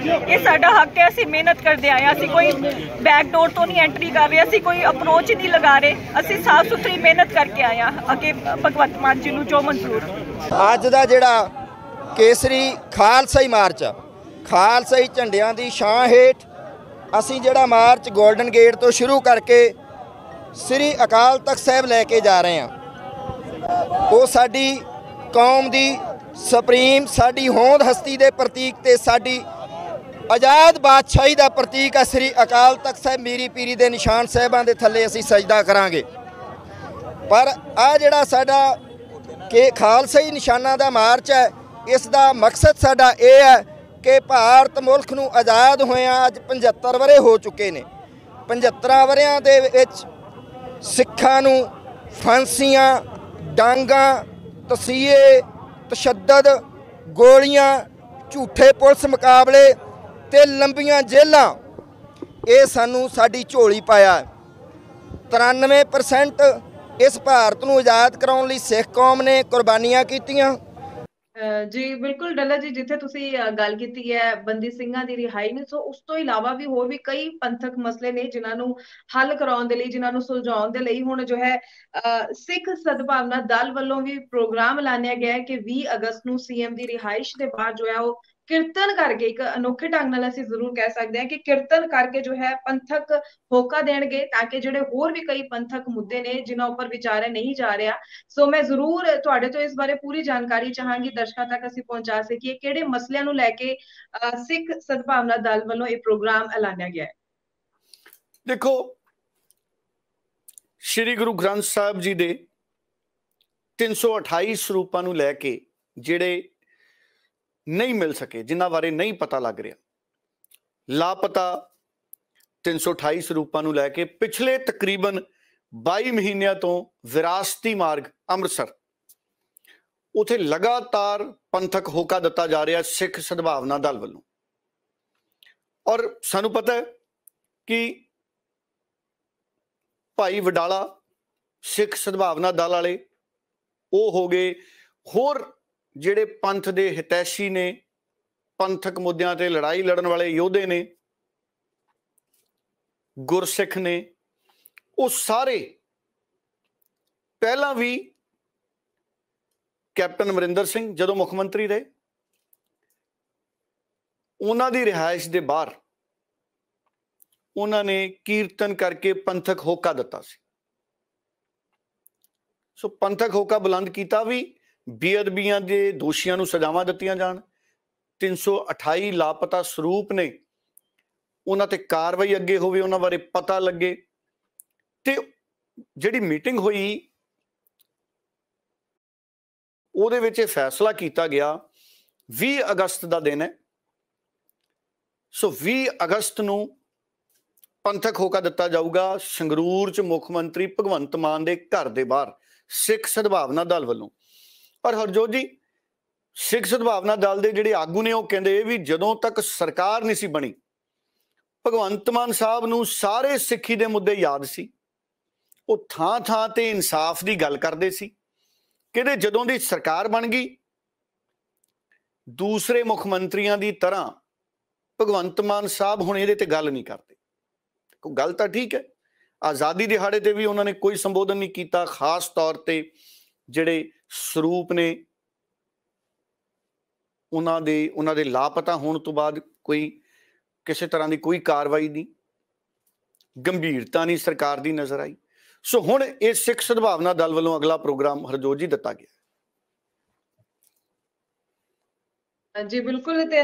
ਇਹ ਸਾਡਾ ਹੱਕ ਹੈ। ਅਸੀਂ ਮਿਹਨਤ ਕਰਦੇ ਆਏ ਹਾਂ, ਅਸੀਂ ਕੋਈ ਬੈਕ ਡੋਰ ਤੋਂ ਨਹੀਂ ਐਂਟਰੀ ਕਰ ਰਹੇ, ਅਸੀਂ ਕੋਈ ਅਪਰੋਚ ਨਹੀਂ ਲਗਾ ਰਹੇ, ਅਸੀਂ ਸਾਫ਼ ਸੁਥਰੀ ਮਿਹਨਤ ਕਰਕੇ ਆਏ ਹਾਂ ਅੱਗੇ ਭਗਵੰਤ ਮਾਨ ਜੀ ਨੂੰ ਜੋ ਮਨਜ਼ੂਰ। ਅੱਜ ਦਾ ਜਿਹੜਾ ਕੇਸਰੀ ਖਾਲਸਾਈ ਮਾਰਚ, ਖਾਲਸਾਈ ਝੰਡਿਆਂ ਦੀ ਛਾਂ ਹੇਠ ਅਸੀਂ ਜਿਹੜਾ ਮਾਰਚ ਗੋਲਡਨ ਗੇਟ ਤੋਂ ਸ਼ੁਰੂ ਕਰਕੇ ਸ੍ਰੀ ਅਕਾਲ ਤਖਤ ਸਾਹਿਬ ਲੈ ਕੇ ਜਾ ਰਹੇ ਹਾਂ। ਉਹ ਸਾਡੀ ਕੌਮ ਦੀ ਸੁਪਰੀਮ, ਸਾਡੀ ਹੋਂਦ ਹਸਤੀ ਦੇ ਪ੍ਰਤੀਕ ਤੇ ਸਾਡੀ ਆਜ਼ਾਦ ਬਾਦਸ਼ਾਹੀ ਦਾ ਪ੍ਰਤੀਕ ਹੈ ਸ੍ਰੀ ਅਕਾਲ ਤਖਤ ਸਾਹਿਬ। ਮੀਰੀ ਪੀਰੀ ਦੇ ਨਿਸ਼ਾਨ ਸਾਹਿਬਾਂ ਦੇ ਥੱਲੇ ਅਸੀਂ ਸਜਦਾ ਕਰਾਂਗੇ। ਪਰ ਆ ਜਿਹੜਾ ਸਾਡਾ ਕਿ ਖਾਲਸਾਈ ਨਿਸ਼ਾਨਾਂ ਦਾ ਮਾਰਚ ਹੈ, ਇਸ ਦਾ ਮਕਸਦ ਸਾਡਾ ਇਹ ਹੈ ਕਿ ਭਾਰਤ ਮੁਲਕ ਨੂੰ ਆਜ਼ਾਦ ਹੋਇਆਂ ਅੱਜ 75 ਵਰ੍ਹੇ ਹੋ ਚੁੱਕੇ ਨੇ। 75 ਵਰ੍ਹਿਆਂ ਦੇ ਵਿੱਚ ਸਿੱਖਾਂ ਨੂੰ ਫਾਂਸੀਆਂ, ਡਾਂਗਾਂ, ਤਸੀਹੇ, ਤਸ਼ੱਦਦ, ਗੋਲੀਆਂ, ਝੂਠੇ ਪੁਲਿਸ ਮੁਕਾਬਲੇ ਤੇ ਲੰਬੀਆਂ ਜੇਲਾਂ, ਇਹ ਸਾਨੂੰ ਸਾਡੀ ਝੋਲੀ ਪਾਇਆ। 93% ਇਸ ਭਾਰਤ ਨੂੰ ਆਜ਼ਾਦ ਕਰਾਉਣ ਲਈ ਸਿੱਖ ਕੌਮ ਨੇ ਕੁਰਬਾਨੀਆਂ ਕੀਤੀਆਂ। ਜੀ ਬਿਲਕੁਲ ਡੱਲਾ ਜੀ, ਜਿੱਥੇ ਤੁਸੀਂ ਗੱਲ ਕੀਤੀ ਹੈ ਬੰਦੀ ਸਿੰਘਾਂ ਦੀ ਰਿਹਾਈ ਨੂੰ, ਸੋ ਉਸ ਤੋਂ ਇਲਾਵਾ ਵੀ ਹੋਰ ਵੀ ਕਈ ਪੰਥਕ ਮਸਲੇ ਨੇ ਜਿਨ੍ਹਾਂ ਨੂੰ ਹੱਲ ਕਰਾਉਣ ਦੇ ਲਈ, ਜਿਨ੍ਹਾਂ ਨੂੰ ਸੁਲਝਾਉਣ ਦੇ ਲਈ ਹੁਣ ਜੋ ਹੈ ਸਿੱਖ ਸਦਭਾਵਨਾ ਦਲ ਵੱਲੋਂ ਵੀ ਪ੍ਰੋਗਰਾਮ ਐਲਾਨਿਆ ਗਿਆ ਹੈ ਕਿ 20 ਅਗਸਤ ਨੂੰ ਸੀਐਮ ਦੀ ਰਿਹਾਇਸ਼ ਦੇ ਬਾਅਦ ਜੋ ਹੈ ਉਹ ਕੀਰਤਨ ਕਰਕੇ, ਇੱਕ ਅਨੋਖੇ ਢੰਗ ਨਾਲ ਅਸੀਂ ਜ਼ਰੂਰ ਕਹਿ ਸਕਦੇ ਹਾਂ ਕਿ ਕੀਰਤਨ ਕਰਕੇ ਜੋ ਹੈ ਪੰਥਕ ਹੋਕਾ ਦੇਣਗੇ, ਤਾਂ ਕਿ ਜਿਹੜੇ ਹੋਰ ਵੀ ਕਈ ਪੰਥਕ ਮੁੱਦੇ ਨੇ ਜਿਨ੍ਹਾਂ ਉੱਪਰ ਵਿਚਾਰਿਆ ਨਹੀਂ ਜਾ ਰਿਹਾ। ਸੋ ਮੈਂ ਜ਼ਰੂਰ ਤੁਹਾਡੇ ਤੋਂ ਇਸ ਬਾਰੇ ਪੂਰੀ ਜਾਣਕਾਰੀ ਚਾਹਾਂਗੀ, ਦਰਸ਼ਕਾਂ ਤੱਕ ਅਸੀਂ ਪਹੁੰਚਾ ਸਕੀਏ ਕਿਹੜੇ ਮਸਲਿਆਂ ਨੂੰ ਲੈ ਕੇ ਸਿੱਖ ਸਦਭਾਵਨਾ ਦਲ ਵੱਲੋਂ ਇਹ ਪ੍ਰੋਗਰਾਮ ਐਲਾਨਿਆ ਗਿਆ ਹੈ। ਦੇਖੋ, ਸ਼੍ਰੀ ਗੁਰੂ ਗ੍ਰੰਥ ਸਾਹਿਬ ਜੀ ਦੇ 328 ਸਰੂਪਾਂ ਨੂੰ ਲੈ ਕੇ ਜਿਹੜੇ ਨਹੀਂ ਮਿਲ ਸਕੇ, ਜਿਨ੍ਹਾਂ ਬਾਰੇ ਨਹੀਂ ਪਤਾ ਲੱਗ ਰਿਹਾ, ਲਾਪਤਾ 328 ਸਰੂਪਾਂ ਨੂੰ ਲੈ ਕੇ ਪਿਛਲੇ ਤਕਰੀਬਨ 22 ਮਹੀਨਿਆਂ ਤੋਂ ਵਿਰਾਸਤੀ ਮਾਰਗ ਅੰਮ੍ਰਿਤਸਰ, ਉਥੇ ਲਗਾਤਾਰ ਪੰਥਕ ਹੋਕਾ ਦਿੱਤਾ ਜਾ ਰਿਹਾ ਸਿੱਖ ਸਦਭਾਵਨਾ ਦਲ ਵੱਲੋਂ। ਔਰ ਸਾਨੂੰ ਪਤਾ ਹੈ ਕਿ ਭਾਈ ਵਡਾਲਾ ਸਿੱਖ ਸਦਭਾਵਨਾ ਦਲ ਵਾਲੇ, ਉਹ ਹੋ ਗਏ, ਹੋਰ ਜਿਹੜੇ ਪੰਥ ਦੇ ਹਿਤੈਸ਼ੀ ਨੇ, ਪੰਥਕ ਮੁੱਦਿਆਂ ਤੇ ਲੜਾਈ ਲੜਨ ਵਾਲੇ ਯੋਧੇ ਨੇ, ਗੁਰਸਿੱਖ ਨੇ, ਉਹ ਸਾਰੇ ਪਹਿਲਾਂ ਵੀ ਕੈਪਟਨ ਅਮਰਿੰਦਰ ਸਿੰਘ ਜਦੋਂ ਮੁੱਖ ਮੰਤਰੀ ਰਹੇ, ਉਹਨਾਂ ਦੀ ਰਿਹਾਇਸ਼ ਦੇ ਬਾਹਰ ਉਹਨਾਂ ਨੇ ਕੀਰਤਨ ਕਰਕੇ ਪੰਥਕ ਹੋਕਾ ਦਿੱਤਾ ਸੀ। ਸੋ ਪੰਥਕ ਹੋਕਾ ਬੁਲੰਦ ਕੀਤਾ ਵੀ ਬੇਅਦਬੀਆਂ ਦੇ ਦੋਸ਼ੀਆਂ ਨੂੰ ਸਜ਼ਾਵਾਂ ਦਿੱਤੀਆਂ ਜਾਣ। 328 ਲਾਪਤਾ ਸਰੂਪ ਨੇ, ਉਹਨਾਂ ਤੇ ਕਾਰਵਾਈ ਅੱਗੇ ਹੋਵੇ, ਉਹਨਾਂ ਬਾਰੇ ਪਤਾ ਲੱਗੇ। ਤੇ ਜਿਹੜੀ ਮੀਟਿੰਗ ਹੋਈ ਉਹਦੇ ਵਿੱਚ ਇਹ ਫੈਸਲਾ ਕੀਤਾ ਗਿਆ 20 ਅਗਸਤ ਦਾ ਦਿਨ ਹੈ। ਸੋ 20 ਅਗਸਤ ਨੂੰ ਪੰਥਕ ਹੋਕਾ ਦਿੱਤਾ ਜਾਊਗਾ ਸੰਗਰੂਰ 'ਚ ਮੁੱਖ ਮੰਤਰੀ ਭਗਵੰਤ ਮਾਨ ਦੇ ਘਰ ਦੇ ਬਾਹਰ ਸਿੱਖ ਸਦਭਾਵਨਾ ਦਲ ਵੱਲੋਂ। ਪਰ ਹਰਜੋਤ ਜੀ, ਸਿੱਖ ਸਦਭਾਵਨਾ ਦਲ ਦੇ ਜਿਹੜੇ ਆਗੂ ਨੇ ਉਹ ਕਹਿੰਦੇ ਵੀ ਜਦੋਂ ਤੱਕ ਸਰਕਾਰ ਨਹੀਂ ਸੀ ਬਣੀ, ਭਗਵੰਤ ਮਾਨ ਸਾਹਿਬ ਨੂੰ ਸਾਰੇ ਸਿੱਖੀ ਦੇ ਮੁੱਦੇ ਯਾਦ ਸੀ। ਉਹ ਥਾਂ ਥਾਂ ਤੇ ਇਨਸਾਫ ਦੀ ਗੱਲ ਕਰਦੇ ਸੀ। ਕਹਿੰਦੇ ਜਦੋਂ ਦੀ ਸਰਕਾਰ ਬਣ ਗਈ, ਦੂਸਰੇ ਮੁੱਖ ਮੰਤਰੀਆਂ ਦੀ ਤਰ੍ਹਾਂ ਭਗਵੰਤ ਮਾਨ ਸਾਹਿਬ ਹੁਣ ਇਹਦੇ ਤੇ ਗੱਲ ਨਹੀਂ ਕਰਦੇ। ਗੱਲ ਤਾਂ ਠੀਕ ਹੈ, ਆਜ਼ਾਦੀ ਦਿਹਾੜੇ ਤੇ ਵੀ ਉਹਨਾਂ ਨੇ ਕੋਈ ਸੰਬੋਧਨ ਨਹੀਂ ਕੀਤਾ। ਖਾਸ ਤੌਰ ਤੇ ਜਿਹੜੇ ਸਰੂਪ ਨੇ ਉਹਨਾਂ ਦੇ ਲਾਪਤਾ ਹੋਣ ਤੋਂ ਬਾਅਦ ਕੋਈ ਕਿਸੇ ਤਰ੍ਹਾਂ ਦੀ ਕੋਈ ਕਾਰਵਾਈ ਨਹੀਂ, ਗੰਭੀਰਤਾ ਨਹੀਂ ਸਰਕਾਰ ਦੀ ਨਜ਼ਰ ਆਈ। ਸੋ ਹੁਣ ਇਹ ਸਿੱਖ ਸਦਭਾਵਨਾ ਦਲ ਵੱਲੋਂ ਅਗਲਾ ਪ੍ਰੋਗਰਾਮ ਹਰਜੋਤ ਜੀ ਦਿੱਤਾ ਗਿਆ। जी बिल्कुल। ते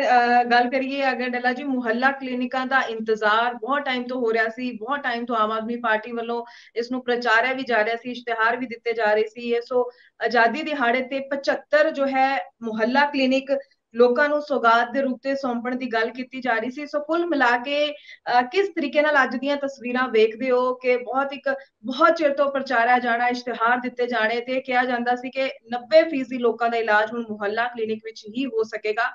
गल करिए अगर डला जी मुहल्ला क्लिनिकां दा इंतजार बहुत टाइम तो हो रहा सी, बहुत टाइम तो आम आदमी पार्टी वालों इसनूं प्रचारिया भी जा रहा सी, इश्तिहार भी दिते जा रहे सी। सो आजादी दिहाड़े ते 75 जो है मुहल्ला क्लिनिक लोकां नूं सौगात दे रूप ते सौंपण दी गल कीती जा रही सी। सो कुल मिला के किस तरीके नाल अज दीयां तस्वीरां वेखदे हो कि बहुत चिर तो प्रचारिया जाना, इश्तिहार दिते जाने ते कहा जांदा सी कि 90% लोकां दा इलाज हुण मुहल्ला क्लिनिक विच ही हो सकेगा।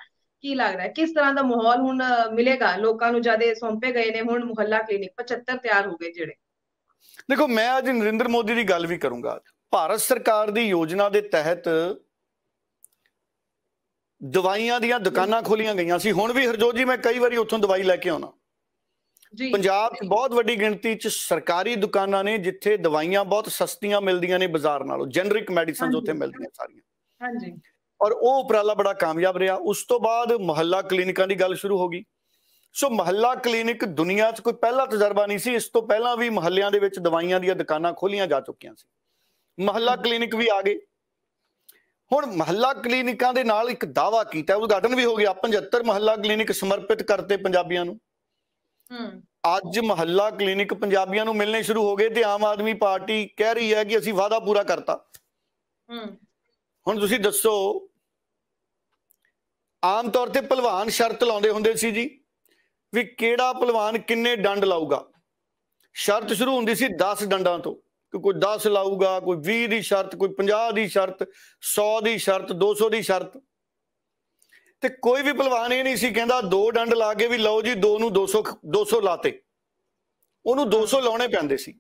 की लग रहा है किस तरह का माहौल हुण मिलेगा लोकां नूं जद सौंपे गए ने हुण मुहल्ला क्लिनिक 75 तैयार हो गए जेड़े? देखो, मैं अज नरेंद्र मोदी की गल भी करूंगा। भारत सरकार की योजना के तहत दवाइयां दियां दुकानां खोलियां गईयां सी। हुण भी हरजोत जी मैं कई बारी उत्थों दवाई लैके आउणा। पंजाब च बहुत वड्डी गिणती च सरकारी दुकानां ने जिथे दवाइयां बहुत सस्तियां मिलदियां ने बाजार नालों, जेनरिक मैडिसिन उत्थे मिलदियां सारियां। हाँ जी। और वो उपराला बड़ा कामयाब रहा। उस तो बाद मुहल्ला क्लिनिकां दी गल शुरू हो गई। सो मुहल्ला क्लिनिक दुनिया च कोई पहला तजर्बा नहीं सी। इस तो पहला भी मुहल्लियां दे विच दवाइयां दीयां दुकानां खोलियां जा चुकियां सी। मुहल्ला क्लिनिक भी आ गए। हुण मुहल्ला क्लिनिकां दे नाल एक दावा कीता, उद्घाटन भी हो गया। 75 मुहल्ला क्लिनिक समर्पित करते पंजाबियां नूं। अज मुहल्ला क्लिनिक पंजाबियां नूं मिलने शुरू हो गए ते आम आदमी पार्टी कह रही है कि असीं वादा पूरा करता। हुण तुसीं दस्सो, आम तौर ते भलवान शर्त लाउंदे हुंदे सी जी भी किहड़ा भलवान किन्ने डंड लाऊगा। शर्त शुरू हुंदी सी 10 डंडां तो, कोई 10 लाऊगा, कोई 20 की शर्त, कोई 50 की शर्त, 100 की शर्त, 200 की शर्त। ते कोई भी भलवान ये नहीं सी कहंदा 2 डंड ला के भी लो जी 2 नूं 200 लाते, उहनूं 200 लाउणे पैंदे सी।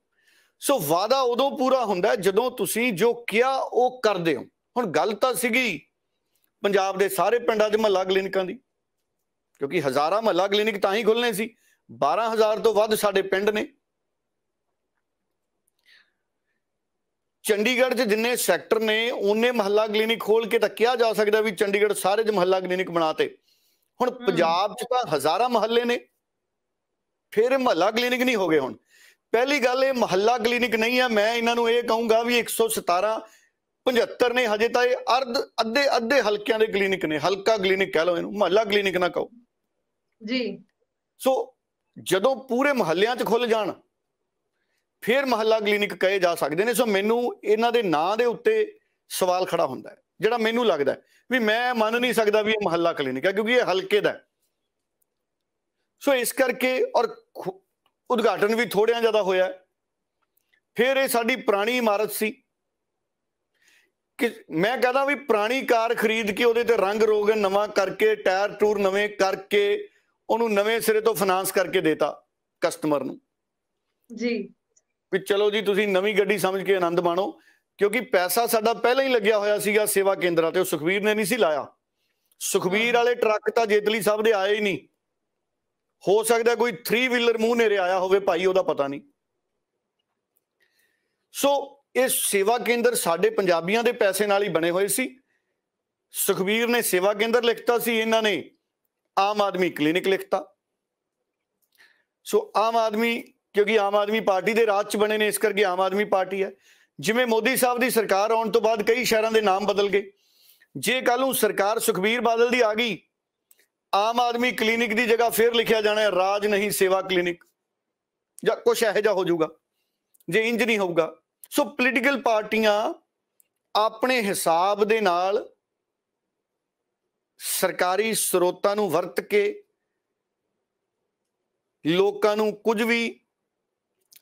सो वादा उदों पूरा हुंदा जदों तुसीं जो किया वो करदे हो। हुण गल तां सीगी पंजाब दे सारे पिंडां च मुहल्ला क्लिनिकां दी, क्योंकि हज़ारां मुहल्ला क्लिनिक तां ही खुलने सी। 12,000 तो वध साडे पिंड ने। चंडीगढ़ च जिन्ने सैक्टर ने उन्ने मुहल्ला क्लिनिक खोल के तो कहा जा सकता भी चंडीगढ़ सारे च मुहल्ला क्लिनिक बनाते। हुण पंजाब च तां हज़ारां मुहल्ले ने, फिर मुहल्ला क्लिनिक नहीं हो गए। हुण पहली गल ये मुहल्ला क्लिनिक नहीं है। मैं इन्हों ये कहूँगा भी 117 75 ने हजे तो अद्धे हल्कियां दे क्लिनिक ने। हल्का क्लिनिक कह लो, इनू मुहल्ला क्लिनिक ना कहो जी। सो जदों पूरे मुहल्लियां च खुल जाण फिर मुहल्ला क्लिनिक कहे जा सकते हैं। सो मैनू इन्हां दे नां दे उत्ते सवाल खड़ा हुंदा है, जिहड़ा मैनू लगदा है भी मैं मन नहीं सकदा भी ये मुहल्ला क्लिनिक है, क्योंकि ये हल्के दा। सो इस करके और उद्घाटन भी थोड़िया ज़्यादा होया। फिर ये साडी पुरानी इमारत सी कि मैं कहदा भी पुरानी कार खरीद के उहदे ते रंग रोगन नवा करके, टायर टूर नवे करके, उहनूं नवे सिरे तो फाइनांस करके देता कस्टमर नूं जी भी चलो जी तुसीं नवी गड्डी समझ के आनंद माणो, क्योंकि पैसा साडा पहले ही लग्या होया सीगा सेवा केंद्रां ते। सुखबीर ने नहीं सी लाया। सुखबीर वाले ट्रक तां जेतली साहब दे आए ही नहीं। हो सकता कोई 3 व्हीलर मूंह नेरे आया होवे भाई, ओहदा पता नहीं। सो ये सेवा केंद्र साडे पंजाबियां दे पैसे नाल ही बने हुए सी। सुखबीर ने सेवा केंद्र लिखता सी, इन्हां ने आम आदमी क्लिनिक लिखता। सो आम आदमी, क्योंकि आम आदमी पार्टी के राज च बने ने, इस करके आम आदमी पार्टी है। जिवें मोदी साहब की सरकार आने तो बाद कई शहरों के नाम बदल गए। जे कल नूं सरकार सुखबीर बादल की आ गई ਆਮ ਆਦਮੀ ਕਲੀਨਿਕ ਦੀ ਜਗ੍ਹਾ ਫਿਰ ਲਿਖਿਆ ਜਾਣਾ ਹੈ ਰਾਜ ਨਹੀਂ ਸੇਵਾ ਕਲੀਨਿਕ, ਜਾਂ ਕੁਛ ਇਹੋ ਜਿਹਾ ਹੋ ਜਾਊਗਾ ਜੇ ਇੰਜ ਨਹੀਂ ਹੋਊਗਾ। ਸੋ ਪੋਲੀਟੀਕਲ ਪਾਰਟੀਆਂ ਆਪਣੇ ਹਿਸਾਬ ਦੇ ਨਾਲ ਸਰਕਾਰੀ ਸਰੋਤਾਂ ਨੂੰ ਵਰਤ ਕੇ ਲੋਕਾਂ ਨੂੰ ਕੁਝ ਵੀ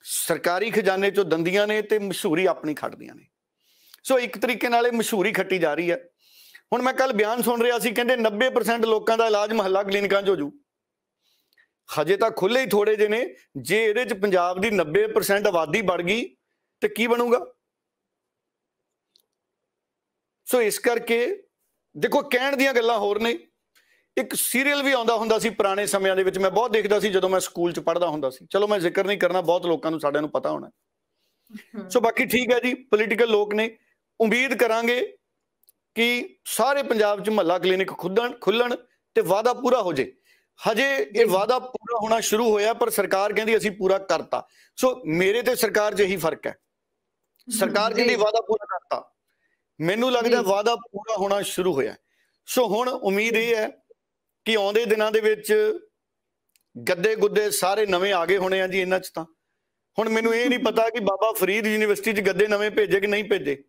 ਸਰਕਾਰੀ ਖਜ਼ਾਨੇ ਚੋਂ ਦੰਦੀਆਂ ਨੇ ਤੇ ਮਸ਼ਹੂਰੀ ਆਪਣੀ ਖੱਟਦੀਆਂ ਨੇ। ਸੋ ਇੱਕ ਤਰੀਕੇ ਨਾਲ ਇਹ ਮਸ਼ਹੂਰੀ ਖੱਟੀ ਜਾ ਰਹੀ ਹੈ। ਹੁਣ ਮੈਂ ਕੱਲ ਬਿਆਨ ਸੁਣ ਰਿਹਾ ਸੀ, ਕਹਿੰਦੇ 90% ਲੋਕਾਂ ਦਾ ਇਲਾਜ ਮੁਹੱਲਾ ਕਲੀਨਿਕਾਂ 'ਚ ਹੋ ਜੂ। ਹਜੇ ਤਾਂ ਖੁੱਲੇ ਹੀ ਥੋੜੇ ਜਿਹੇ ਨੇ। ਜੇ ਇਹਦੇ 'ਚ ਪੰਜਾਬ ਦੀ 90% ਆਬਾਦੀ ਵੜ ਗਈ ਤੇ ਕੀ ਬਣੂਗਾ? ਸੋ ਇਸ ਕਰਕੇ ਦੇਖੋ, ਕਹਿਣ ਦੀਆਂ ਗੱਲਾਂ ਹੋਰ ਨੇ। ਇੱਕ ਸੀਰੀਅਲ ਵੀ ਆਉਂਦਾ ਹੁੰਦਾ ਸੀ ਪੁਰਾਣੇ ਸਮਿਆਂ ਦੇ ਵਿੱਚ, ਮੈਂ ਬਹੁਤ ਦੇਖਦਾ ਸੀ ਜਦੋਂ ਮੈਂ ਸਕੂਲ 'ਚ ਪੜ੍ਹਦਾ ਹੁੰਦਾ ਸੀ। ਚਲੋ ਮੈਂ ਜ਼ਿਕਰ ਨਹੀਂ ਕਰਨਾ, ਬਹੁਤ ਲੋਕਾਂ ਨੂੰ ਸਾਰਿਆਂ ਨੂੰ ਪਤਾ ਹੋਣਾ। ਸੋ ਬਾਕੀ ਠੀਕ ਹੈ ਜੀ, ਪੋਲੀਟੀਕਲ ਲੋਕ ਨੇ। ਉਮੀਦ ਕਰਾਂਗੇ ਕਿ ਸਾਰੇ ਪੰਜਾਬ 'ਚ ਮੁਹੱਲਾ ਕਲੀਨਿਕ ਖੁੱਲਣ ਤੇ ਵਾਅਦਾ ਪੂਰਾ ਹੋ ਜੇ। ਹਜੇ ਇਹ ਵਾਅਦਾ ਪੂਰਾ ਹੋਣਾ ਸ਼ੁਰੂ ਹੋਇਆ, ਪਰ ਸਰਕਾਰ ਕਹਿੰਦੀ ਅਸੀਂ ਪੂਰਾ ਕਰਤਾ। ਸੋ ਮੇਰੇ ਤੇ ਸਰਕਾਰ 'ਚ ਇਹੀ ਫਰਕ ਹੈ। ਸਰਕਾਰ ਕਹਿੰਦੀ ਵਾਅਦਾ ਪੂਰਾ ਕਰਤਾ, ਮੈਨੂੰ ਲੱਗਦਾ ਵਾਅਦਾ ਪੂਰਾ ਹੋਣਾ ਸ਼ੁਰੂ ਹੋਇਆ। ਸੋ ਹੁਣ ਉਮੀਦ ਇਹ ਹੈ ਕਿ ਆਉਂਦੇ ਦਿਨਾਂ ਦੇ ਵਿੱਚ ਗੱਦੇ ਗੁੱਦੇ ਸਾਰੇ ਨਵੇਂ ਆ ਗਏ ਹੋਣੇ ਆ ਜੀ ਇਹਨਾਂ 'ਚ। ਤਾਂ ਹੁਣ ਮੈਨੂੰ ਇਹ ਨਹੀਂ ਪਤਾ ਕਿ ਬਾਬਾ ਫਰੀਦ ਯੂਨੀਵਰਸਿਟੀ 'ਚ ਗੱਦੇ ਨਵੇਂ ਭੇਜੇ ਕਿ ਨਹੀਂ ਭੇਜੇ।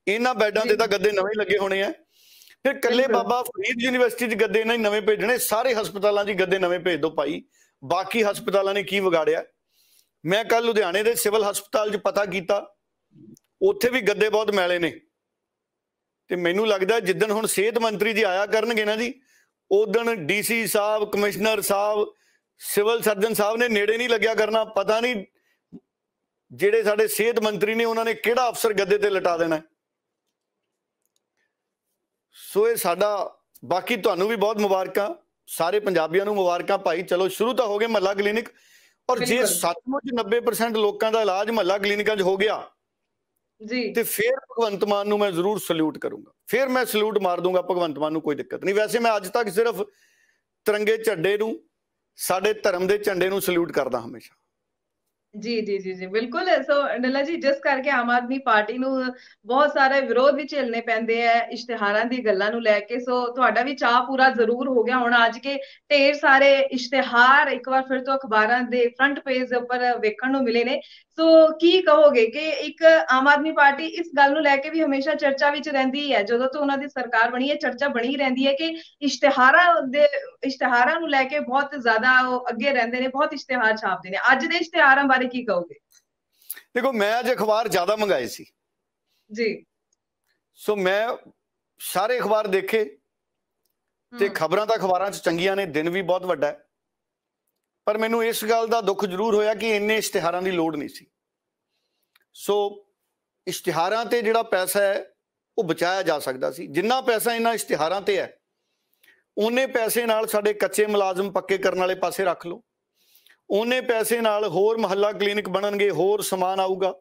ਇਹਨਾਂ ਬੈਡਾਂ ਤੇ ਤਾਂ ਗੱਦੇ ਨਵੇਂ ਲੱਗੇ ਹੋਣੇ ਆ। ਫਿਰ ਇਕੱਲੇ ਬਾਬਾ ਫਰੀਦ ਯੂਨੀਵਰਸਿਟੀ 'ਚ ਗੱਦੇ ਨਹੀਂ ਨਵੇਂ ਭੇਜਣੇ, ਸਾਰੇ ਹਸਪਤਾਲਾਂ 'ਚ ਗੱਦੇ ਨਵੇਂ ਭੇਜ ਦਿਓ ਭਾਈ। ਬਾਕੀ ਹਸਪਤਾਲਾਂ ਨੇ ਕੀ ਵਿਗਾੜਿਆ? ਮੈਂ ਕੱਲ ਲੁਧਿਆਣੇ ਦੇ ਸਿਵਲ ਹਸਪਤਾਲ 'ਚ ਪਤਾ ਕੀਤਾ, ਉੱਥੇ ਵੀ ਗੱਦੇ ਬਹੁਤ ਮੈਲੇ ਨੇ। ਤੇ ਮੈਨੂੰ ਲੱਗਦਾ ਜਿੱਦਣ ਹੁਣ ਸਿਹਤ ਮੰਤਰੀ ਜੀ ਆਇਆ ਕਰਨਗੇ ਨਾ ਜੀ, ਉਦਣ ਡੀਸੀ ਸਾਹਿਬ, ਕਮਿਸ਼ਨਰ ਸਾਹਿਬ, ਸਿਵਲ ਸਰਜਨ ਸਾਹਿਬ ਨੇ ਨੇੜੇ ਨਹੀਂ ਲੱਗਿਆ ਕਰਨਾ। ਪਤਾ ਨਹੀਂ ਜਿਹੜੇ ਸਾਡੇ ਸਿਹਤ ਮੰਤਰੀ ਨੇ ਉਹਨਾਂ ਨੇ ਕਿਹੜਾ ਅਫਸਰ ਗੱਦੇ ਤੇ ਲਿਟਾ ਦੇਣਾ। ਸੋ ਇਹ ਸਾਡਾ, ਬਾਕੀ ਤੁਹਾਨੂੰ ਵੀ ਬਹੁਤ ਮੁਬਾਰਕਾਂ, ਸਾਰੇ ਪੰਜਾਬੀਆਂ ਨੂੰ ਮੁਬਾਰਕਾਂ ਭਾਈ। ਚਲੋ ਸ਼ੁਰੂ ਤਾਂ ਹੋ ਗਏ ਮੁਹੱਲਾ ਕਲੀਨਿਕ, ਔਰ ਜੇ ਸੱਚਮੁੱਚ 90% ਲੋਕਾਂ ਦਾ ਇਲਾਜ ਮੁਹੱਲਾ ਕਲੀਨਿਕਾਂ 'ਚ ਹੋ ਗਿਆ ਜੀ, ਤੇ ਫਿਰ ਭਗਵੰਤ ਮਾਨ ਨੂੰ ਮੈਂ ਜ਼ਰੂਰ ਸਲੂਟ ਕਰੂੰਗਾ। ਫਿਰ ਮੈਂ ਸਲੂਟ ਮਾਰ ਦੂੰਗਾ ਭਗਵੰਤ ਮਾਨ ਨੂੰ, ਕੋਈ ਦਿੱਕਤ ਨਹੀਂ। ਵੈਸੇ ਮੈਂ ਅੱਜ ਤੱਕ ਸਿਰਫ ਤਿਰੰਗੇ ਝੰਡੇ ਨੂੰ, ਸਾਡੇ ਧਰਮ ਦੇ ਝੰਡੇ ਨੂੰ ਸਲੂਟ ਕਰਦਾ ਹਮੇਸ਼ਾ। ਜੀ ਜੀ ਜੀ ਜੀ ਬਿਲਕੁਲ। ਸੋ ਨੱਲਾ ਜੀ, ਜਿਸ ਕਰਕੇ ਆਮ ਆਦਮੀ ਪਾਰਟੀ ਨੂੰ ਬਹੁਤ ਸਾਰੇ ਵਿਰੋਧ ਵੀ ਝੇਲਣੇ ਪੈਂਦੇ ਆ ਇਸ਼ਤਿਹਾਰਾਂ ਦੀ ਗੱਲਾਂ ਨੂੰ ਲੈ ਕੇ। ਸੋ ਤੁਹਾਡਾ ਵੀ ਚਾਅ ਪੂਰਾ ਜ਼ਰੂਰ ਹੋ ਗਿਆ ਹੁਣ। ਅੱਜ ਕੇ ਢੇਰ ਸਾਰੇ ਇਸ਼ਤਿਹਾਰ ਇੱਕ ਵਾਰ ਫਿਰ ਤੋਂ ਅਖਬਾਰਾਂ ਦੇ ਫਰੰਟ ਪੇਜ ਦੇ ਉੱਪਰ ਵੇਖਣ ਨੂੰ ਮਿਲੇ ਨੇ। ਸੋ ਕੀ ਕਹੋਗੇ ਕਿ ਇੱਕ ਆਮ ਆਦਮੀ ਪਾਰਟੀ ਇਸ ਗੱਲ ਨੂੰ ਲੈ ਕੇ ਵੀ ਹਮੇਸ਼ਾ ਚਰਚਾ ਵਿੱਚ ਰਹਿੰਦੀ ਹੈ, ਜਦੋਂ ਤੋਂ ਉਹਨਾਂ ਦੀ ਸਰਕਾਰ ਬਣੀ ਹੈ ਚਰਚਾ ਬਣੀ ਰਹਿੰਦੀ ਹੈ ਕਿ ਇਸ਼ਤਿਹਾਰਾਂ ਨੂੰ ਲੈ ਕੇ ਬਹੁਤ ਜ਼ਿਆਦਾ ਉਹ ਅੱਗੇ ਰਹਿੰਦੇ ਨੇ, ਬਹੁਤ ਇਸ਼ਤਿਹਾਰ ਛਾਪਦੇ ਨੇ। ਅੱਜ ਦੇ ਇਸ਼ਤਿਹਾਰਾਂ ਬਾਰੇ ਕੀ ਕਹੋਗੇ? ਦੇਖੋ, ਮੈਂ ਅੱਜ ਅਖਬਾਰ ਜ਼ਿਆਦਾ ਮੰਗਾਏ ਸੀ ਜੀ। ਸੋ ਮੈਂ ਸਾਰੇ ਅਖਬਾਰ ਦੇਖੇ ਤੇ ਖਬਰਾਂ ਤਾਂ ਅਖਬਾਰਾਂ 'ਚ ਚੰਗੀਆਂ ਨੇ, ਦਿਨ ਵੀ ਬਹੁਤ ਵੱਡਾ ਹੈ। ਪਰ ਮੈਨੂੰ ਇਸ ਗੱਲ ਦਾ ਦੁੱਖ ਜ਼ਰੂਰ ਹੋਇਆ ਕਿ ਇੰਨੇ ਇਸ਼ਤਿਹਾਰਾਂ ਦੀ ਲੋੜ ਨਹੀਂ ਸੀ। ਸੋ ਇਸ਼ਤਿਹਾਰਾਂ ਤੇ ਜਿਹੜਾ ਪੈਸਾ ਹੈ ਉਹ ਬਚਾਇਆ ਜਾ ਸਕਦਾ ਸੀ। ਜਿੰਨਾ ਪੈਸਾ ਇਹਨਾਂ ਇਸ਼ਤਿਹਾਰਾਂ ਤੇ ਹੈ, ਉਹਨੇ ਪੈਸੇ ਨਾਲ ਸਾਡੇ ਕੱਚੇ ਮੁਲਾਜ਼ਮ ਪੱਕੇ ਕਰਨ ਵਾਲੇ ਪਾਸੇ ਰੱਖ ਲਓ। ਉਹਨੇ ਪੈਸੇ ਨਾਲ ਹੋਰ ਮੁਹੱਲਾ ਕਲੀਨਿਕ ਬਣਨਗੇ, ਹੋਰ ਸਮਾਨ ਆਊਗਾ।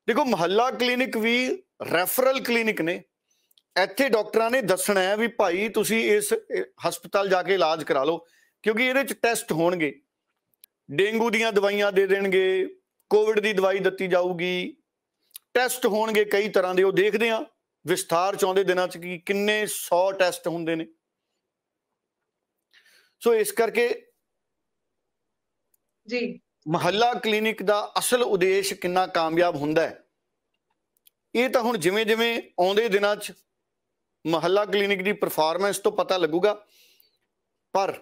ਦੇਖੋ, ਮੁਹੱਲਾ ਕਲੀਨਿਕ ਵੀ ਰੈਫਰਲ ਕਲੀਨਿਕ ਨੇ। ਇੱਥੇ ਡਾਕਟਰਾਂ ਨੇ ਦੱਸਣਾ ਹੈ ਵੀ ਭਾਈ ਤੁਸੀਂ ਇਸ ਹਸਪਤਾਲ ਜਾ ਕੇ ਇਲਾਜ ਕਰਾ ਲਓ, ਕਿਉਂਕਿ ਇਹਦੇ 'ਚ ਟੈਸਟ ਹੋਣਗੇ। ਡੇਂਗੂ ਦੀਆਂ ਦਵਾਈਆਂ ਦੇ ਦੇਣਗੇ, ਕੋਵਿਡ ਦੀ ਦਵਾਈ ਦਿੱਤੀ ਜਾਊਗੀ, ਟੈਸਟ ਹੋਣਗੇ ਕਈ ਤਰ੍ਹਾਂ ਦੇ। ਉਹ ਦੇਖਦੇ ਹਾਂ ਵਿਸਥਾਰ 'ਚ ਆਉਂਦੇ ਦਿਨਾਂ 'ਚ ਕਿ ਕਿੰਨੇ 100 ਟੈਸਟ ਹੁੰਦੇ ਨੇ। ਸੋ ਇਸ ਕਰਕੇ ਜੀ ਮੁਹੱਲਾ ਕਲੀਨਿਕ ਦਾ ਅਸਲ ਉਦੇਸ਼ ਕਿੰਨਾ ਕਾਮਯਾਬ ਹੁੰਦਾ ਹੈ, ਇਹ ਤਾਂ ਹੁਣ ਜਿਵੇਂ ਜਿਵੇਂ ਆਉਂਦੇ ਦਿਨਾਂ 'ਚ ਮੁਹੱਲਾ ਕਲੀਨਿਕ ਦੀ ਪਰਫਾਰਮੈਂਸ ਤੋਂ ਪਤਾ ਲੱਗੂਗਾ। ਪਰ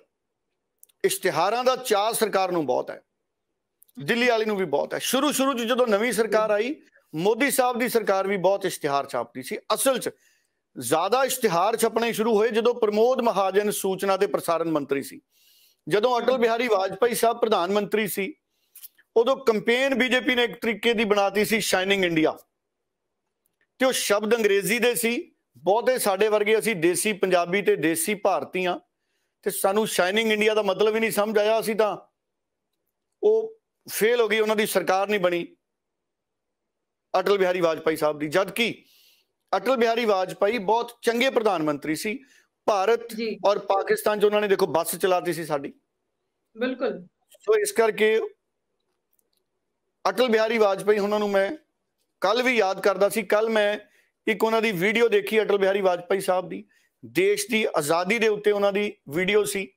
ਇਸ਼ਤਿਹਾਰਾਂ ਦਾ ਚਾਅ ਸਰਕਾਰ ਨੂੰ ਬਹੁਤ ਹੈ, ਦਿੱਲੀ ਵਾਲੀ ਨੂੰ ਵੀ ਬਹੁਤ ਹੈ। ਸ਼ੁਰੂ 'ਚ ਜਦੋਂ ਨਵੀਂ ਸਰਕਾਰ ਆਈ, ਮੋਦੀ ਸਾਹਿਬ ਦੀ ਸਰਕਾਰ ਵੀ ਬਹੁਤ ਇਸ਼ਤਿਹਾਰ ਛਾਪਦੀ ਸੀ। ਅਸਲ 'ਚ ਜ਼ਿਆਦਾ ਇਸ਼ਤਿਹਾਰ ਛਪਣੇ ਸ਼ੁਰੂ ਹੋਏ ਜਦੋਂ ਪ੍ਰਮੋਦ ਮਹਾਜਨ ਸੂਚਨਾ ਤੇ ਪ੍ਰਸਾਰਣ ਮੰਤਰੀ ਸੀ। ਜਦੋਂ ਅਟਲ ਬਿਹਾਰੀ ਵਾਜਪਾਈ ਸਾਹਿਬ ਪ੍ਰਧਾਨ ਮੰਤਰੀ ਸੀ, ਉਦੋਂ ਕੰਪੇਨ ਬੀਜੇਪੀ ਨੇ ਇੱਕ ਤਰੀਕੇ ਦੀ ਬਣਾਤੀ ਸੀ, ਸ਼ਾਈਨਿੰਗ ਇੰਡੀਆ। ਤੇ ਉਹ ਸ਼ਬਦ ਅੰਗਰੇਜ਼ੀ ਦੇ ਸੀ। ਬਹੁਤੇ ਸਾਡੇ ਵਰਗੇ ਅਸੀਂ ਦੇਸੀ ਪੰਜਾਬੀ ਤੇ ਦੇਸੀ ਭਾਰਤੀ ਹਾਂ, ਤੇ ਸਾਨੂੰ ਸ਼ਾਈਨਿੰਗ ਇੰਡੀਆ ਦਾ ਮਤਲਬ ਹੀ ਨਹੀਂ ਸਮਝ ਆਇਆ। ਅਸੀਂ ਤਾਂ ਉਹ ਫੇਲ ਹੋ ਗਈ, ਉਹਨਾਂ ਦੀ ਸਰਕਾਰ ਨਹੀਂ ਬਣੀ ਅਟਲ ਬਿਹਾਰੀ ਵਾਜਪਾਈ ਸਾਹਿਬ ਦੀ। ਜਦ ਕਿ ਅਟਲ ਬਿਹਾਰੀ ਵਾਜਪਾਈ ਬਹੁਤ ਚੰਗੇ ਪ੍ਰਧਾਨ ਮੰਤਰੀ ਸੀ। ਭਾਰਤ ਔਰ ਪਾਕਿਸਤਾਨ 'ਚ ਉਹਨਾਂ ਨੇ ਦੇਖੋ ਬੱਸ ਚਲਾਤੀ ਸੀ ਸਾਡੀ। ਬਿਲਕੁਲ। ਸੋ ਇਸ ਕਰਕੇ ਅਟਲ ਬਿਹਾਰੀ ਵਾਜਪਾਈ ਉਹਨਾਂ ਨੂੰ ਮੈਂ ਕੱਲ ਵੀ ਯਾਦ ਕਰਦਾ ਸੀ। ਕੱਲ ਮੈਂ ਇੱਕ ਉਹਨਾਂ ਦੀ ਵੀਡੀਓ ਦੇਖੀ ਅਟਲ ਬਿਹਾਰੀ ਵਾਜਪਾਈ ਸਾਹਿਬ ਦੀ, ਦੇਸ਼ ਦੀ ਆਜ਼ਾਦੀ ਦੇ ਉੱਤੇ ਉਹਨਾਂ ਦੀ ਵੀਡੀਓ ਸੀ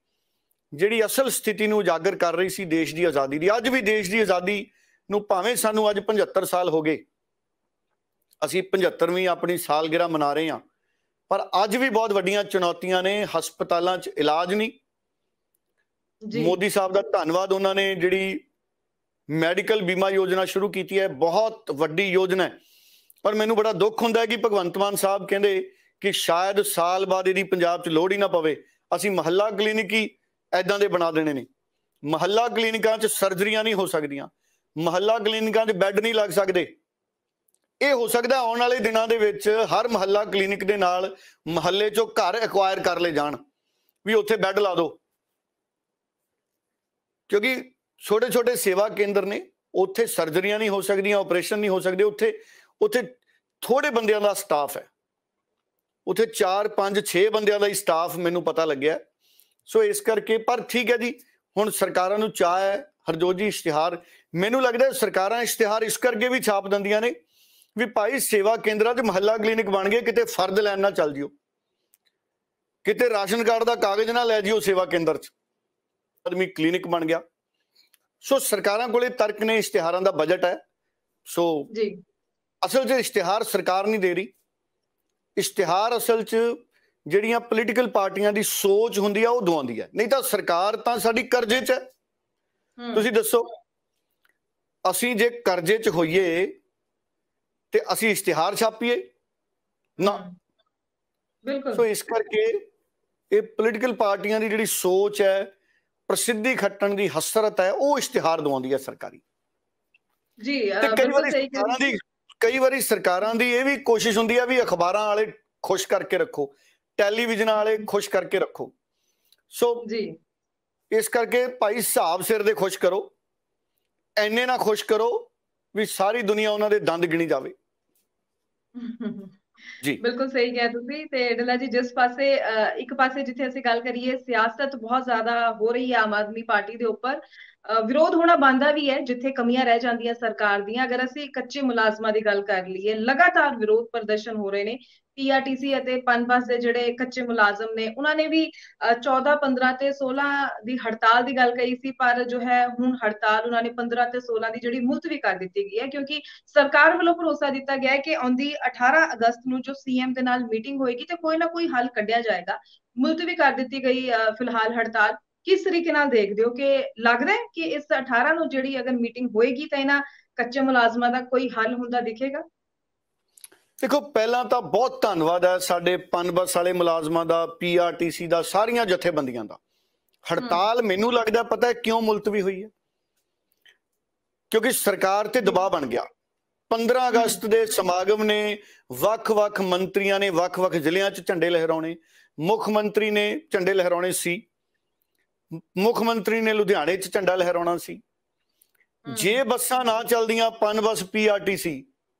ਜਿਹੜੀ ਅਸਲ ਸਥਿਤੀ ਨੂੰ ਉਜਾਗਰ ਕਰ ਰਹੀ ਸੀ ਦੇਸ਼ ਦੀ ਆਜ਼ਾਦੀ ਦੀ। ਅੱਜ ਵੀ ਦੇਸ਼ ਦੀ ਆਜ਼ਾਦੀ ਨੂੰ ਭਾਵੇਂ ਸਾਨੂੰ ਅੱਜ 75 ਸਾਲ ਹੋ ਗਏ, ਅਸੀਂ 75ਵੀਂ ਆਪਣੀ ਸਾਲਗਿਰਾ ਮਨਾ ਰਹੇ ਹਾਂ, ਪਰ ਅੱਜ ਵੀ ਬਹੁਤ ਵੱਡੀਆਂ ਚੁਣੌਤੀਆਂ ਨੇ। ਹਸਪਤਾਲਾਂ 'ਚ ਇਲਾਜ ਨਹੀਂ। ਮੋਦੀ ਸਾਹਿਬ ਦਾ ਧੰਨਵਾਦ, ਉਹਨਾਂ ਨੇ ਜਿਹੜੀ ਮੈਡੀਕਲ ਬੀਮਾ ਯੋਜਨਾ ਸ਼ੁਰੂ ਕੀਤੀ ਹੈ, ਬਹੁਤ ਵੱਡੀ ਯੋਜਨਾ ਹੈ। ਪਰ ਮੈਨੂੰ ਬੜਾ ਦੁੱਖ ਹੁੰਦਾ ਹੈ ਕਿ ਭਗਵੰਤ ਮਾਨ ਸਾਹਿਬ ਕਹਿੰਦੇ ਕਿ ਸ਼ਾਇਦ ਸਾਲ ਬਾਅਦ ਇਹਦੀ ਪੰਜਾਬ 'ਚ ਲੋੜ ਹੀ ਨਾ ਪਵੇ, ਅਸੀਂ ਮਹੱਲਾ ਕਲੀਨਿਕ ਹੀ ਐਦਾਂ ਦੇ ਬਣਾ ਦੇਣੇ ਨੇ। ਮਹੱਲਾ ਕਲੀਨਿਕਾਂ 'ਚ ਸਰਜਰੀਆਂ ਨਹੀਂ ਹੋ ਸਕਦੀਆਂ, ਮਹੱਲਾ ਕਲੀਨਿਕਾਂ 'ਚ ਬੈੱਡ ਨਹੀਂ ਲੱਗ ਸਕਦੇ। ਇਹ ਹੋ ਸਕਦਾ ਆਉਣ ਵਾਲੇ ਦਿਨਾਂ ਦੇ ਵਿੱਚ ਹਰ ਮਹੱਲਾ ਕਲੀਨਿਕ ਦੇ ਨਾਲ ਮਹੱਲੇ 'ਚੋਂ ਘਰ ਐਕਵਾਇਰ ਕਰ ਲਏ ਜਾਣ, ਵੀ ਉੱਥੇ ਬੈੱਡ ਲਾ ਦਿਓ, ਕਿਉਂਕਿ ਛੋਟੇ ਛੋਟੇ ਸੇਵਾ ਕੇਂਦਰ ਨੇ, ਉੱਥੇ ਸਰਜਰੀਆਂ ਨਹੀਂ ਹੋ ਸਕਦੀਆਂ, ਆਪਰੇਸ਼ਨ ਨਹੀਂ ਹੋ ਸਕਦੇ। ਉੱਥੇ ਥੋੜੇ ਬੰਦਿਆਂ ਦਾ ਸਟਾਫ ਹੈ, ਉੱਥੇ 4 5 6 ਬੰਦਿਆਂ ਦਾ ਹੀ ਸਟਾਫ ਮੈਨੂੰ ਪਤਾ ਲੱਗਿਆ। ਸੋ ਇਸ ਕਰਕੇ, ਪਰ ਠੀਕ ਹੈ ਜੀ, ਹੁਣ ਸਰਕਾਰਾਂ ਨੂੰ ਚਾਹ ਹੈ ਹਰਜੋਤ ਜੀ ਇਸ਼ਤਿਹਾਰ, ਮੈਨੂੰ ਲੱਗਦਾ ਸਰਕਾਰਾਂ ਇਸ਼ਤਿਹਾਰ ਇਸ ਕਰਕੇ ਵੀ ਛਾਪ ਦਿੰਦੀਆਂ ਨੇ ਵੀ ਭਾਈ ਸੇਵਾ ਕੇਂਦਰਾਂ 'ਚ ਮਹੱਲਾ ਕਲੀਨਿਕ ਬਣ ਗਏ, ਕਿਤੇ ਫਰਦ ਲੈਣ ਨਾ ਚੱਲ ਜਿਓ, ਕਿਤੇ ਰਾਸ਼ਨ ਕਾਰਡ ਦਾ ਕਾਗਜ਼ ਨਾ ਲੈ ਜਿਓ ਸੇਵਾ ਕੇਂਦਰ 'ਚ, ਆਦਮੀ ਕਲੀਨਿਕ ਬਣ ਗਿਆ। ਸੋ ਸਰਕਾਰਾਂ ਕੋਲੇ ਤਰਕ ਨੇ, ਇਸ਼ਤਿਹਾਰਾਂ ਦਾ ਬਜਟ ਹੈ। ਸੋ ਜੀ ਅਸਲ 'ਚ ਇਸ਼ਤਿਹਾਰ ਸਰਕਾਰ ਨਹੀਂ ਦੇ ਰਹੀ, ਇਸ਼ਤਿਹਾਰ ਅਸਲ 'ਚ ਜਿਹੜੀਆਂ ਪੋਲੀਟੀਕਲ ਪਾਰਟੀਆਂ ਦੀ ਸੋਚ ਹੁੰਦੀ ਆ ਉਹ ਦਵਾਉਂਦੀ ਹੈ। ਨਹੀਂ ਤਾਂ ਸਰਕਾਰ ਤਾਂ ਸਾਡੀ ਕਰਜ਼ੇ 'ਚ ਹੈ। ਤੁਸੀਂ ਦੱਸੋ, ਅਸੀਂ ਜੇ ਕਰਜ਼ੇ 'ਚ ਹੋਈਏ ਤੇ ਅਸੀਂ ਇਸ਼ਤਿਹਾਰ ਛਾਪੀਏ ਨਾ? ਬਿਲਕੁਲ। ਸੋ ਇਸ ਕਰਕੇ ਇਹ ਪੋਲੀਟੀਕਲ ਪਾਰਟੀਆਂ ਦੀ ਜਿਹੜੀ ਸੋਚ ਹੈ, ਪ੍ਰਸਿੱਧੀ ਖੱਟਣ ਦੀ ਹਸਰਤ ਹੈ, ਉਹ ਇਸ਼ਤਿਹਾਰ ਦਵਾਉਂਦੀ ਹੈ ਸਰਕਾਰੀ ਜੀ। ਕਈ ਵਾਰੀ ਸਰਕਾਰਾਂ ਦੀ ਇਹ ਵੀ ਕੋਸ਼ਿਸ਼ ਹੁੰਦੀ ਹੈ ਵੀ ਅਖਬਾਰਾਂ ਵਾਲੇ ਖੁਸ਼ ਕਰਕੇ ਰੱਖੋ, ਟੈਲੀਵਿਜ਼ਨ ਵਾਲੇ ਖੁਸ਼ ਕਰਕੇ ਰੱਖੋ। ਸੋ ਜੀ ਇਸ ਕਰਕੇ ਭਾਈ ਹਿਸਾਬ ਸਿਰ ਦੇ ਖੁਸ਼ ਕਰੋ, ਐਨੇ ਨਾ ਖੁਸ਼ ਕਰੋ ਵੀ ਸਾਰੀ ਦੁਨੀਆ ਉਹਨਾਂ ਦੇ ਦੰਦ ਗਿਣੀ ਜਾਵੇ। ਜੀ ਬਿਲਕੁਲ ਸਹੀ ਕਿਹਾ ਤੁਸੀਂ। ਤੇ ਡੱਲਾ ਜੀ, ਜਿਸ ਪਾਸੇ ਇੱਕ ਪਾਸੇ ਜਿੱਥੇ ਅਸੀਂ ਗੱਲ ਕਰੀਏ ਸਿਆਸਤ ਬਹੁਤ ਜ਼ਿਆਦਾ ਹੋ ਰਹੀ ਹੈ ਆਮ ਆਦਮੀ ਪਾਰਟੀ ਦੇ ਉੱਪਰ, ਵਿਰੋਧ ਹੋਣਾ ਬਣਦਾ ਵੀ ਹੈ ਜਿੱਥੇ ਕਮੀਆਂ ਰਹਿ ਜਾਂਦੀਆਂ ਸਰਕਾਰ ਦੀਆਂ। ਅਗਰ ਅਸੀਂ ਕੱਚੇ ਮੁਲਾਜ਼ਮਾਂ ਦੀ ਗੱਲ ਕਰ ਲਈਏ, ਲਗਾਤਾਰ ਵਿਰੋਧ ਪ੍ਰਦਰਸ਼ਨ ਹੋ ਰਹੇ ਨੇ। ਪੀਆਰਟੀਸੀ ਅਤੇ ਪਨਬਸ ਦੇ ਜਿਹੜੇ ਕੱਚੇ ਮੁਲਾਜ਼ਮ ਨੇ, ਉਹਨਾਂ ਨੇ ਵੀ 14 15 ਤੇ 16 ਦੀ ਹੜਤਾਲ ਦੀ ਗੱਲ ਕਹੀ ਸੀ, ਪਰ ਜੋ ਹੈ ਹੁਣ ਹੜਤਾਲ ਉਹਨਾਂ ਨੇ 15 ਤੇ 16 ਦੀ ਜਿਹੜੀ ਮੁਲਤਵੀ ਕਰ ਦਿੱਤੀ ਗਈ ਹੈ, ਕਿਉਂਕਿ ਸਰਕਾਰ ਵੱਲੋਂ ਭਰੋਸਾ ਦਿੱਤਾ ਗਿਆ ਹੈ ਕਿ ਆਉਂਦੀ 18 ਅਗਸਤ ਨੂੰ ਜੋ ਸੀਐਮ ਦੇ ਨਾਲ ਮੀਟਿੰਗ ਹੋਏਗੀ ਤੇ ਕੋਈ ਨਾ ਕੋਈ ਹੱਲ ਕੱਢਿਆ ਜਾਏਗਾ। ਮੁਲਤਵੀ ਕਰ ਦਿੱਤੀ ਗਈ ਫਿਲਹਾਲ ਹੜਤਾਲ। ਕਿਸ ਤਰੀਕੇ ਨਾਲ ਦੇਖਦੇ ਹੋ, ਕਿ ਲੱਗਦਾ ਹੈ ਕਿ ਇਸ 18 ਨੂੰ ਜਿਹੜੀ ਅਗਰ ਮੀਟਿੰਗ ਹੋਏਗੀ ਤਾਂ ਇਹਨਾਂ ਕੱਚੇ ਮੁਲਾਜ਼ਮਾਂ ਦਾ ਕੋਈ ਹੱਲ ਹੁੰਦਾ ਦਿਖੇਗਾ? ਦੇਖੋ, ਪਹਿਲਾਂ ਤਾਂ ਬਹੁਤ ਧੰਨਵਾਦ ਹੈ ਸਾਡੇ ਪਨਬਸ ਵਾਲੇ ਮੁਲਾਜ਼ਮਾਂ ਦਾ, ਪੀਆਰਟੀਸੀ ਦਾ, ਸਾਰੀਆਂ ਜਥੇਬੰਦੀਆਂ ਦਾ। ਹੜਤਾਲ ਮੈਨੂੰ ਲੱਗਦਾ ਪਤਾ ਹੈ ਕਿਉਂ ਮੁਲਤਵੀ ਹੋਈ ਹੈ, ਕਿਉਂਕਿ ਸਰਕਾਰ ਤੇ ਦਬਾਅ ਬਣ ਗਿਆ। 15 ਅਗਸਤ ਦੇ ਸਮਾਗਮ ਨੇ, ਵੱਖ-ਵੱਖ ਮੰਤਰੀਆਂ ਨੇ ਵੱਖ-ਵੱਖ ਜ਼ਿਲ੍ਹਿਆਂ 'ਚ ਝੰਡੇ ਲਹਿਰਾਉਣੇ, ਮੁੱਖ ਮੰਤਰੀ ਨੇ ਝੰਡੇ ਲਹਿਰਾਉਣੇ ਸੀ, ਮੁੱਖ ਮੰਤਰੀ ਨੇ ਲੁਧਿਆਣੇ 'ਚ ਝੰਡਾ ਲਹਿਰਾਉਣਾ ਸੀ। ਜੇ ਬੱਸਾਂ ਨਾ ਚੱਲਦੀਆਂ, ਪਨਬਸ ਪੀਆਰਟੀਸੀ,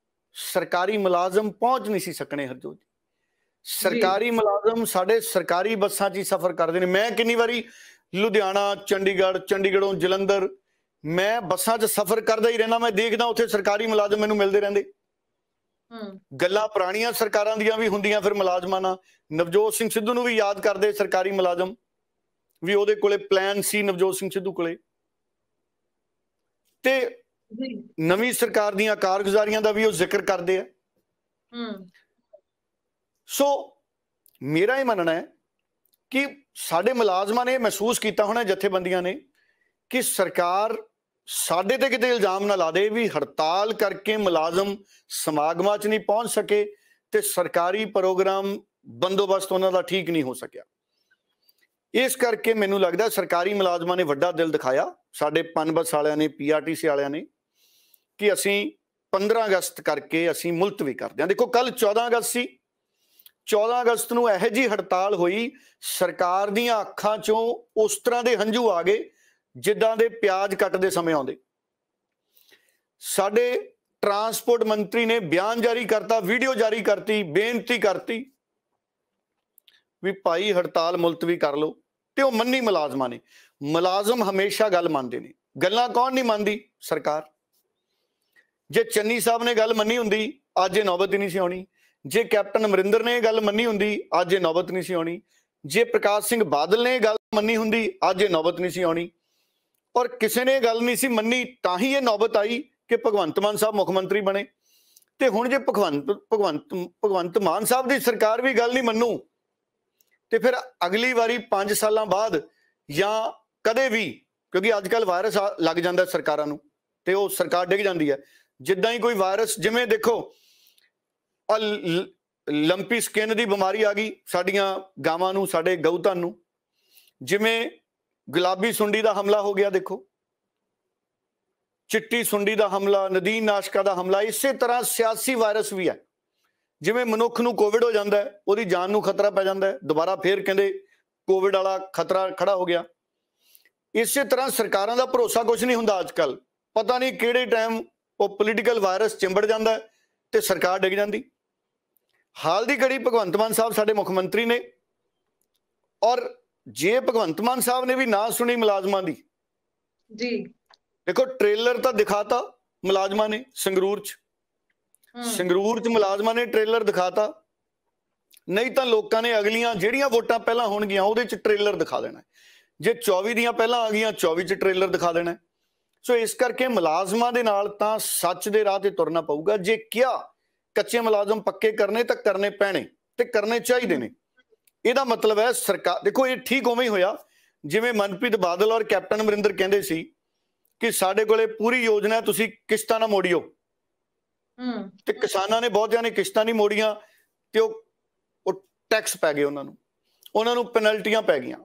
ਸਰਕਾਰੀ ਮੁਲਾਜ਼ਮ ਪਹੁੰਚ ਨਹੀਂ ਸੀ ਸਕਣੇ। ਹਰਜੋਤ, ਸਰਕਾਰੀ ਮੁਲਾਜ਼ਮ ਸਾਡੇ ਸਰਕਾਰੀ ਬੱਸਾਂ 'ਚ ਹੀ ਸਫ਼ਰ ਕਰਦੇ ਨੇ। ਮੈਂ ਕਿੰਨੀ ਵਾਰੀ ਲੁਧਿਆਣਾ, ਚੰਡੀਗੜ੍ਹ, ਚੰਡੀਗੜ੍ਹੋਂ ਜਲੰਧਰ, ਮੈਂ ਬੱਸਾਂ 'ਚ ਸਫ਼ਰ ਕਰਦਾ ਹੀ ਰਹਿਣਾ। ਮੈਂ ਦੇਖਦਾ ਉੱਥੇ ਸਰਕਾਰੀ ਮੁਲਾਜ਼ਮ ਮੈਨੂੰ ਮਿਲਦੇ ਰਹਿੰਦੇ। ਗੱਲਾਂ ਪੁਰਾਣੀਆਂ ਸਰਕਾਰਾਂ ਦੀਆਂ ਵੀ ਹੁੰਦੀਆਂ ਫਿਰ ਮੁਲਾਜ਼ਮਾਂ ਨਾਲ। ਨਵਜੋਤ ਸਿੰਘ ਸਿੱਧੂ ਨੂੰ ਵੀ ਯਾਦ ਕਰਦੇ ਸਰਕਾਰੀ ਮੁਲਾਜ਼ਮ, ਵੀ ਉਹਦੇ ਕੋਲੇ ਪਲਾਨ ਸੀ ਨਵਜੋਤ ਸਿੰਘ ਸਿੱਧੂ ਕੋਲੇ। ਤੇ ਨਵੀਂ ਸਰਕਾਰ ਦੀਆਂ ਕਾਰਗੁਜ਼ਾਰੀਆਂ ਦਾ ਵੀ ਉਹ ਜ਼ਿਕਰ ਕਰਦੇ ਆ। ਸੋ ਮੇਰਾ ਇਹ ਮੰਨਣਾ ਹੈ ਕਿ ਸਾਡੇ ਮੁਲਾਜ਼ਮਾਂ ਨੇ ਮਹਿਸੂਸ ਕੀਤਾ ਹੋਣਾ, ਜਥੇਬੰਦੀਆਂ ਨੇ, ਕਿ ਸਰਕਾਰ ਸਾਡੇ ਤੇ ਕਿਤੇ ਇਲਜ਼ਾਮ ਨਾ ਲਾ ਦੇ ਵੀ ਹੜਤਾਲ ਕਰਕੇ ਮੁਲਾਜ਼ਮ ਸਮਾਗਮਾਂ 'ਚ ਨਹੀਂ ਪਹੁੰਚ ਸਕੇ ਤੇ ਸਰਕਾਰੀ ਪ੍ਰੋਗਰਾਮ ਬੰਦੋਬਸਤ ਉਹਨਾਂ ਦਾ ਠੀਕ ਨਹੀਂ ਹੋ ਸਕਿਆ। ਇਸ ਕਰਕੇ ਮੈਨੂੰ ਲੱਗਦਾ ਸਰਕਾਰੀ ਮੁਲਾਜ਼ਮਾਂ ਨੇ ਵੱਡਾ ਦਿਲ ਦਿਖਾਇਆ, ਸਾਡੇ ਪਨਬਸ ਵਾਲਿਆਂ ਨੇ, ਪੀਆਰਟੀਸੀ ਵਾਲਿਆਂ ਨੇ, ਕਿ ਅਸੀਂ 15 ਅਗਸਤ ਕਰਕੇ ਅਸੀਂ ਮੁਲਤਵੀ ਕਰਦੇ ਹਾਂ। ਦੇਖੋ, ਕੱਲ 14 ਅਗਸਤ ਸੀ। 14 ਅਗਸਤ ਨੂੰ ਇਹੋ ਜਿਹੀ ਹੜਤਾਲ ਹੋਈ, ਸਰਕਾਰ ਦੀਆਂ ਅੱਖਾਂ 'ਚੋਂ ਉਸ ਤਰ੍ਹਾਂ ਦੇ ਹੰਝੂ ਆ ਗਏ ਜਿੱਦਾਂ ਦੇ ਪਿਆਜ਼ ਕੱਟਦੇ ਸਮੇਂ ਆਉਂਦੇ। ਸਾਡੇ ਟਰਾਂਸਪੋਰਟ ਮੰਤਰੀ ਨੇ ਬਿਆਨ ਜਾਰੀ ਕਰਤਾ, ਵੀਡੀਓ ਜਾਰੀ ਕਰਤੀ, ਬੇਨਤੀ ਕਰਤੀ ਵੀ ਭਾਈ ਹੜਤਾਲ ਮੁਲਤਵੀ ਕਰ ਲਓ, ਤੇ ਉਹ ਮੰਨੀ ਮੁਲਾਜ਼ਮਾਂ ਨੇ। ਮੁਲਾਜ਼ਮ ਹਮੇਸ਼ਾ ਗੱਲ ਮੰਨਦੇ ਨੇ। ਗੱਲਾਂ ਕੌਣ ਨਹੀਂ ਮੰਨਦੀ? ਸਰਕਾਰ। ਜੇ ਚੰਨੀ ਸਾਹਿਬ ਨੇ ਗੱਲ ਮੰਨੀ ਹੁੰਦੀ ਅੱਜ ਇਹ ਨੌਬਤ ਹੀ ਨਹੀਂ ਸੀ ਆਉਣੀ। ਜੇ ਕੈਪਟਨ ਅਮਰਿੰਦਰ ਨੇ ਇਹ ਗੱਲ ਮੰਨੀ ਹੁੰਦੀ ਅੱਜ ਇਹ ਨੌਬਤ ਨਹੀਂ ਸੀ ਆਉਣੀ। ਜੇ ਪ੍ਰਕਾਸ਼ ਸਿੰਘ ਬਾਦਲ ਨੇ ਇਹ ਗੱਲ ਮੰਨੀ ਹੁੰਦੀ ਅੱਜ ਇਹ ਨੌਬਤ ਨਹੀਂ ਸੀ ਆਉਣੀ। ਔਰ ਕਿਸੇ ਨੇ ਇਹ ਗੱਲ ਨਹੀਂ ਸੀ ਮੰਨੀ ਤਾਂ ਹੀ ਇਹ ਨੌਬਤ ਆਈ ਕਿ ਭਗਵੰਤ ਮਾਨ ਸਾਹਿਬ ਮੁੱਖ ਮੰਤਰੀ ਬਣੇ। ਤੇ ਹੁਣ ਜੇ ਭਗਵੰਤ ਮਾਨ ਸਾਹਿਬ ਦੀ ਸਰਕਾਰ ਵੀ ਗੱਲ ਨਹੀਂ ਮੰਨੂ ਤੇ ਫਿਰ ਅਗਲੀ ਵਾਰੀ 5 ਸਾਲਾਂ ਬਾਅਦ ਜਾਂ ਕਦੇ ਵੀ, ਕਿਉਂਕਿ ਅੱਜ ਕੱਲ੍ਹ ਵਾਇਰਸ ਲੱਗ ਜਾਂਦਾ ਸਰਕਾਰਾਂ ਨੂੰ ਤੇ ਉਹ ਸਰਕਾਰ ਡਿੱਗ ਜਾਂਦੀ ਹੈ। ਜਿੱਦਾਂ ਹੀ ਕੋਈ ਵਾਇਰਸ, ਜਿਵੇਂ ਦੇਖੋ ਲੰਪੀ ਸਕਿਨ ਦੀ ਬਿਮਾਰੀ ਆ ਗਈ ਸਾਡੀਆਂ ਗਾਵਾਂ ਨੂੰ, ਸਾਡੇ ਗਊਧਨ ਨੂੰ, ਜਿਵੇਂ ਗੁਲਾਬੀ ਸੁੰਡੀ ਦਾ ਹਮਲਾ ਹੋ ਗਿਆ, ਦੇਖੋ ਚਿੱਟੀ ਸੁੰਡੀ ਦਾ ਹਮਲਾ, ਨਦੀਨ ਨਾਸ਼ਕਾ ਦਾ ਹਮਲਾ। ਇਸੇ ਤਰ੍ਹਾਂ ਸਿਆਸੀ ਵਾਇਰਸ ਵੀ ਹੈ। ਜਿਵੇਂ ਮਨੁੱਖ ਨੂੰ ਕੋਵਿਡ ਹੋ ਜਾਂਦਾ ਹੈ, ਉਹਦੀ ਜਾਨ ਨੂੰ ਖਤਰਾ ਪੈ ਜਾਂਦਾ ਹੈ, ਦੁਬਾਰਾ ਫੇਰ ਕਹਿੰਦੇ ਕੋਵਿਡ ਵਾਲਾ ਖਤਰਾ ਖੜਾ ਹੋ ਗਿਆ। ਇਸੇ ਤਰ੍ਹਾਂ ਸਰਕਾਰਾਂ ਦਾ ਭਰੋਸਾ ਕੁਝ ਨਹੀਂ ਹੁੰਦਾ ਅੱਜ ਕੱਲ੍ਹ। ਪਤਾ ਨਹੀਂ ਕਿਹੜੇ ਟਾਈਮ ਉਹ ਪੋਲੀਟੀਕਲ ਵਾਇਰਸ ਚਿੰਬੜ ਜਾਂਦਾ ਹੈ ਤੇ ਸਰਕਾਰ ਡਿੱਗ ਜਾਂਦੀ। ਹਾਲ ਦੀ ਘੜੀ ਭਗਵੰਤ ਮਾਨ ਸਾਹਿਬ ਸਾਡੇ ਮੁੱਖ ਮੰਤਰੀ ਨੇ, ਔਰ ਜੇ ਭਗਵੰਤ ਮਾਨ ਸਾਹਿਬ ਨੇ ਵੀ ਨਾ ਸੁਣੀ ਮੁਲਾਜ਼ਮਾਂ ਦੀ, ਜੀ ਦੇਖੋ ਟ੍ਰੇਲਰ ਤਾਂ ਦਿਖਾਤਾ ਮੁਲਾਜ਼ਮਾਂ ਨੇ ਸੰਗਰੂਰ ਚ ਮੁਲਾਜ਼ਮਾਂ ਨੇ ਟ੍ਰੇਲਰ ਦਿਖਾਤਾ। ਨਹੀਂ ਤਾਂ ਲੋਕਾਂ ਨੇ ਅਗਲੀਆਂ ਜਿਹੜੀਆਂ ਵੋਟਾਂ ਪਹਿਲਾਂ ਹੋਣਗੀਆਂ ਉਹਦੇ ਚ ਟ੍ਰੇਲਰ ਦਿਖਾ ਦੇਣਾ। ਜੇ 24 ਦੀਆਂ ਪਹਿਲਾਂ ਆ ਗਈਆਂ 24 ਚ ਟ੍ਰੇਲਰ ਦਿਖਾ ਦੇਣਾ। ਸੋ ਇਸ ਕਰਕੇ ਮੁਲਾਜ਼ਮਾਂ ਦੇ ਨਾਲ ਤਾਂ ਸੱਚ ਦੇ ਰਾਹ ਤੇ ਤੁਰਨਾ ਪਊਗਾ। ਜੇ ਕਿਹਾ ਕੱਚੇ ਮੁਲਾਜ਼ਮ ਪੱਕੇ ਕਰਨੇ ਤਾਂ ਕਰਨੇ ਪੈਣੇ ਤੇ ਕਰਨੇ ਚਾਹੀਦੇ ਨੇ। ਇਹਦਾ ਮਤਲਬ ਹੈ ਸਰਕਾਰ, ਦੇਖੋ ਇਹ ਠੀਕ ਉਵੇਂ ਹੀ ਹੋਇਆ ਜਿਵੇਂ ਮਨਪ੍ਰੀਤ ਬਾਦਲ ਔਰ ਕੈਪਟਨ ਅਮਰਿੰਦਰ ਕਹਿੰਦੇ ਸੀ ਕਿ ਸਾਡੇ ਕੋਲੇ ਪੂਰੀ ਯੋਜਨਾ, ਤੁਸੀਂ ਕਿਸ਼ਤਾਂ ਨਾ ਮੋੜਿਓ। ਤੇ ਕਿਸਾਨਾਂ ਨੇ ਬਹੁਤਿਆਂ ਨੇ ਕਿਸ਼ਤਾਂ ਨਹੀਂ ਮੋੜੀਆਂ ਤੇ ਉਹ ਟੈਕਸ ਪੈ ਗਏ, ਉਹਨਾਂ ਨੂੰ ਪੈਨਲਟੀਆਂ ਪੈ ਗਈਆਂ।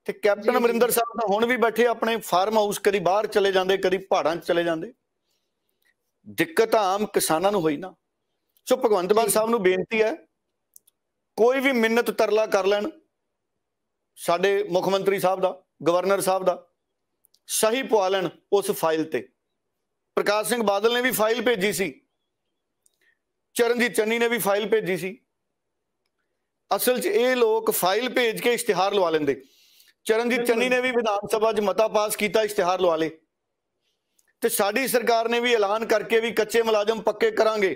ਤੇ ਕੈਪਟਨ ਅਮਰਿੰਦਰ ਸਾਹਿਬ ਤਾਂ ਹੁਣ ਵੀ ਬੈਠੇ ਆਪਣੇ ਫਾਰਮ ਹਾਊਸ, ਕਦੀ ਬਾਹਰ ਚਲੇ ਜਾਂਦੇ, ਕਦੀ ਪਹਾੜਾਂ 'ਚ ਚਲੇ ਜਾਂਦੇ। ਦਿੱਕਤ ਆਮ ਕਿਸਾਨਾਂ ਨੂੰ ਹੋਈ ਨਾ। ਸੋ ਭਗਵੰਤ ਮਾਨ ਸਾਹਿਬ ਨੂੰ ਬੇਨਤੀ ਹੈ, ਕੋਈ ਵੀ ਮਿੰਨਤ ਤਰਲਾ ਕਰ ਲੈਣ ਸਾਡੇ ਮੁੱਖ ਮੰਤਰੀ ਸਾਹਿਬ ਦਾ, ਗਵਰਨਰ ਸਾਹਿਬ ਦਾ, ਸਹੀ ਪਵਾ ਲੈਣ ਉਸ ਫਾਈਲ ਤੇ। ਪ੍ਰਕਾਸ਼ ਸਿੰਘ ਬਾਦਲ ਨੇ ਵੀ ਫਾਈਲ ਭੇਜੀ ਸੀ, ਚਰਨਜੀਤ ਚੰਨੀ ਨੇ ਵੀ ਫਾਈਲ ਭੇਜੀ ਸੀ। ਅਸਲ 'ਚ ਇਹ ਲੋਕ ਫਾਈਲ ਭੇਜ ਕੇ ਇਸ਼ਤਿਹਾਰ ਲਵਾ ਲੈਂਦੇ। ਚਰਨਜੀਤ ਚੰਨੀ ਨੇ ਵੀ ਵਿਧਾਨ ਸਭਾ 'ਚ ਮਤਾ ਪਾਸ ਕੀਤਾ, ਇਸ਼ਤਿਹਾਰ ਲਵਾ ਲੇ। ਤੇ ਸਾਡੀ ਸਰਕਾਰ ਨੇ ਵੀ ਐਲਾਨ ਕਰਕੇ ਵੀ ਕੱਚੇ ਮੁਲਾਜ਼ਮ ਪੱਕੇ ਕਰਾਂਗੇ।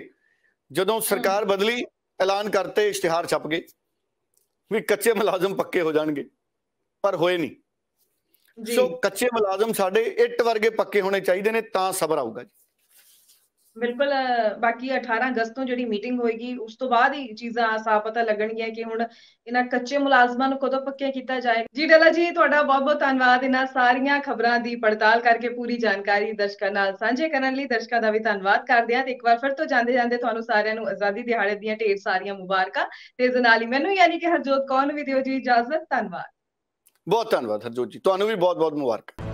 ਜਦੋਂ ਸਰਕਾਰ ਬਦਲੀ, ਐਲਾਨ ਕਰਤੇ, ਇਸ਼ਤਿਹਾਰ ਛਪ ਗਏ ਵੀ ਕੱਚੇ ਮੁਲਾਜ਼ਮ ਪੱਕੇ ਹੋ ਜਾਣਗੇ, ਪਰ ਹੋਏ ਨਹੀਂ। ਸੋ ਕੱਚੇ ਮੁਲਾਜ਼ਮ ਸਾਡੇ ਇੱਟ ਵਰਗੇ ਪੱਕੇ ਹੋਣੇ ਚਾਹੀਦੇ ਨੇ, ਤਾਂ ਸਬਰ ਆਊਗਾ ਜੀ। ਬਿਲਕੁਲ। ਬਾਕੀ 18 ਅਗਸਤ ਤੋਂ ਜਿਹੜੀ ਮੀਟਿੰਗ ਹੋਏਗੀ ਉਸ ਤੋਂ ਬਾਅਦ ਹੀ ਚੀਜ਼ਾਂ ਸਾਫ਼ ਪਤਾ ਲੱਗਣਗੀਆਂ ਕਿ ਹੁਣ ਇਹਨਾਂ ਕੱਚੇ ਮੁਲਾਜ਼ਮਾਂ ਨੂੰ ਕਦੋਂ ਪੱਕਿਆ ਕੀਤਾ ਜਾਏਗਾ। ਜੀ ਡੱਲਾ ਜੀ, ਤੁਹਾਡਾ ਬਹੁਤ ਬਹੁਤ ਧੰਨਵਾਦ ਇਹਨਾਂ ਸਾਰੀਆਂ ਖਬਰਾਂ ਦੀ ਪੜਤਾਲ ਕਰਕੇ ਪੂਰੀ ਜਾਣਕਾਰੀ ਦਰਸ਼ਕਾਂ ਨਾਲ ਸਾਂਝੇ ਕਰਨ ਲਈ। ਦਰਸ਼ਕਾਂ ਦਾ ਵੀ ਧੰਨਵਾਦ ਕਰਦੇ ਹਾਂ ਤੇ ਇੱਕ ਵਾਰ ਫਿਰ ਤੋਂ ਜਾਂਦੇ ਜਾਂਦੇ ਤੁਹਾਨੂੰ ਸਾਰਿਆਂ ਨੂੰ ਆਜ਼ਾਦੀ ਦਿਹਾੜੇ ਦੀਆਂ ਢੇਰ ਸਾਰੀਆਂ ਮੁਬਾਰਕਾਂ ਤੇ ਇਸ ਨਾਲ ਹੀ ਮੈਨੂੰ ਯਾਨੀ ਕਿ ਹਰਜੋਤ ਕੌਰ ਨੂੰ ਵੀ ਦਿਓ ਜੀ ਇਜਾਜ਼ਤ। ਧੰਨਵਾਦ। ਬਹੁਤ ਧੰਨਵਾਦ ਹਰਜੋਤ ਜੀ, ਤੁਹਾਨੂੰ ਵੀ ਬਹੁਤ ਬਹੁਤ ਮੁਬਾਰਕਾਂ।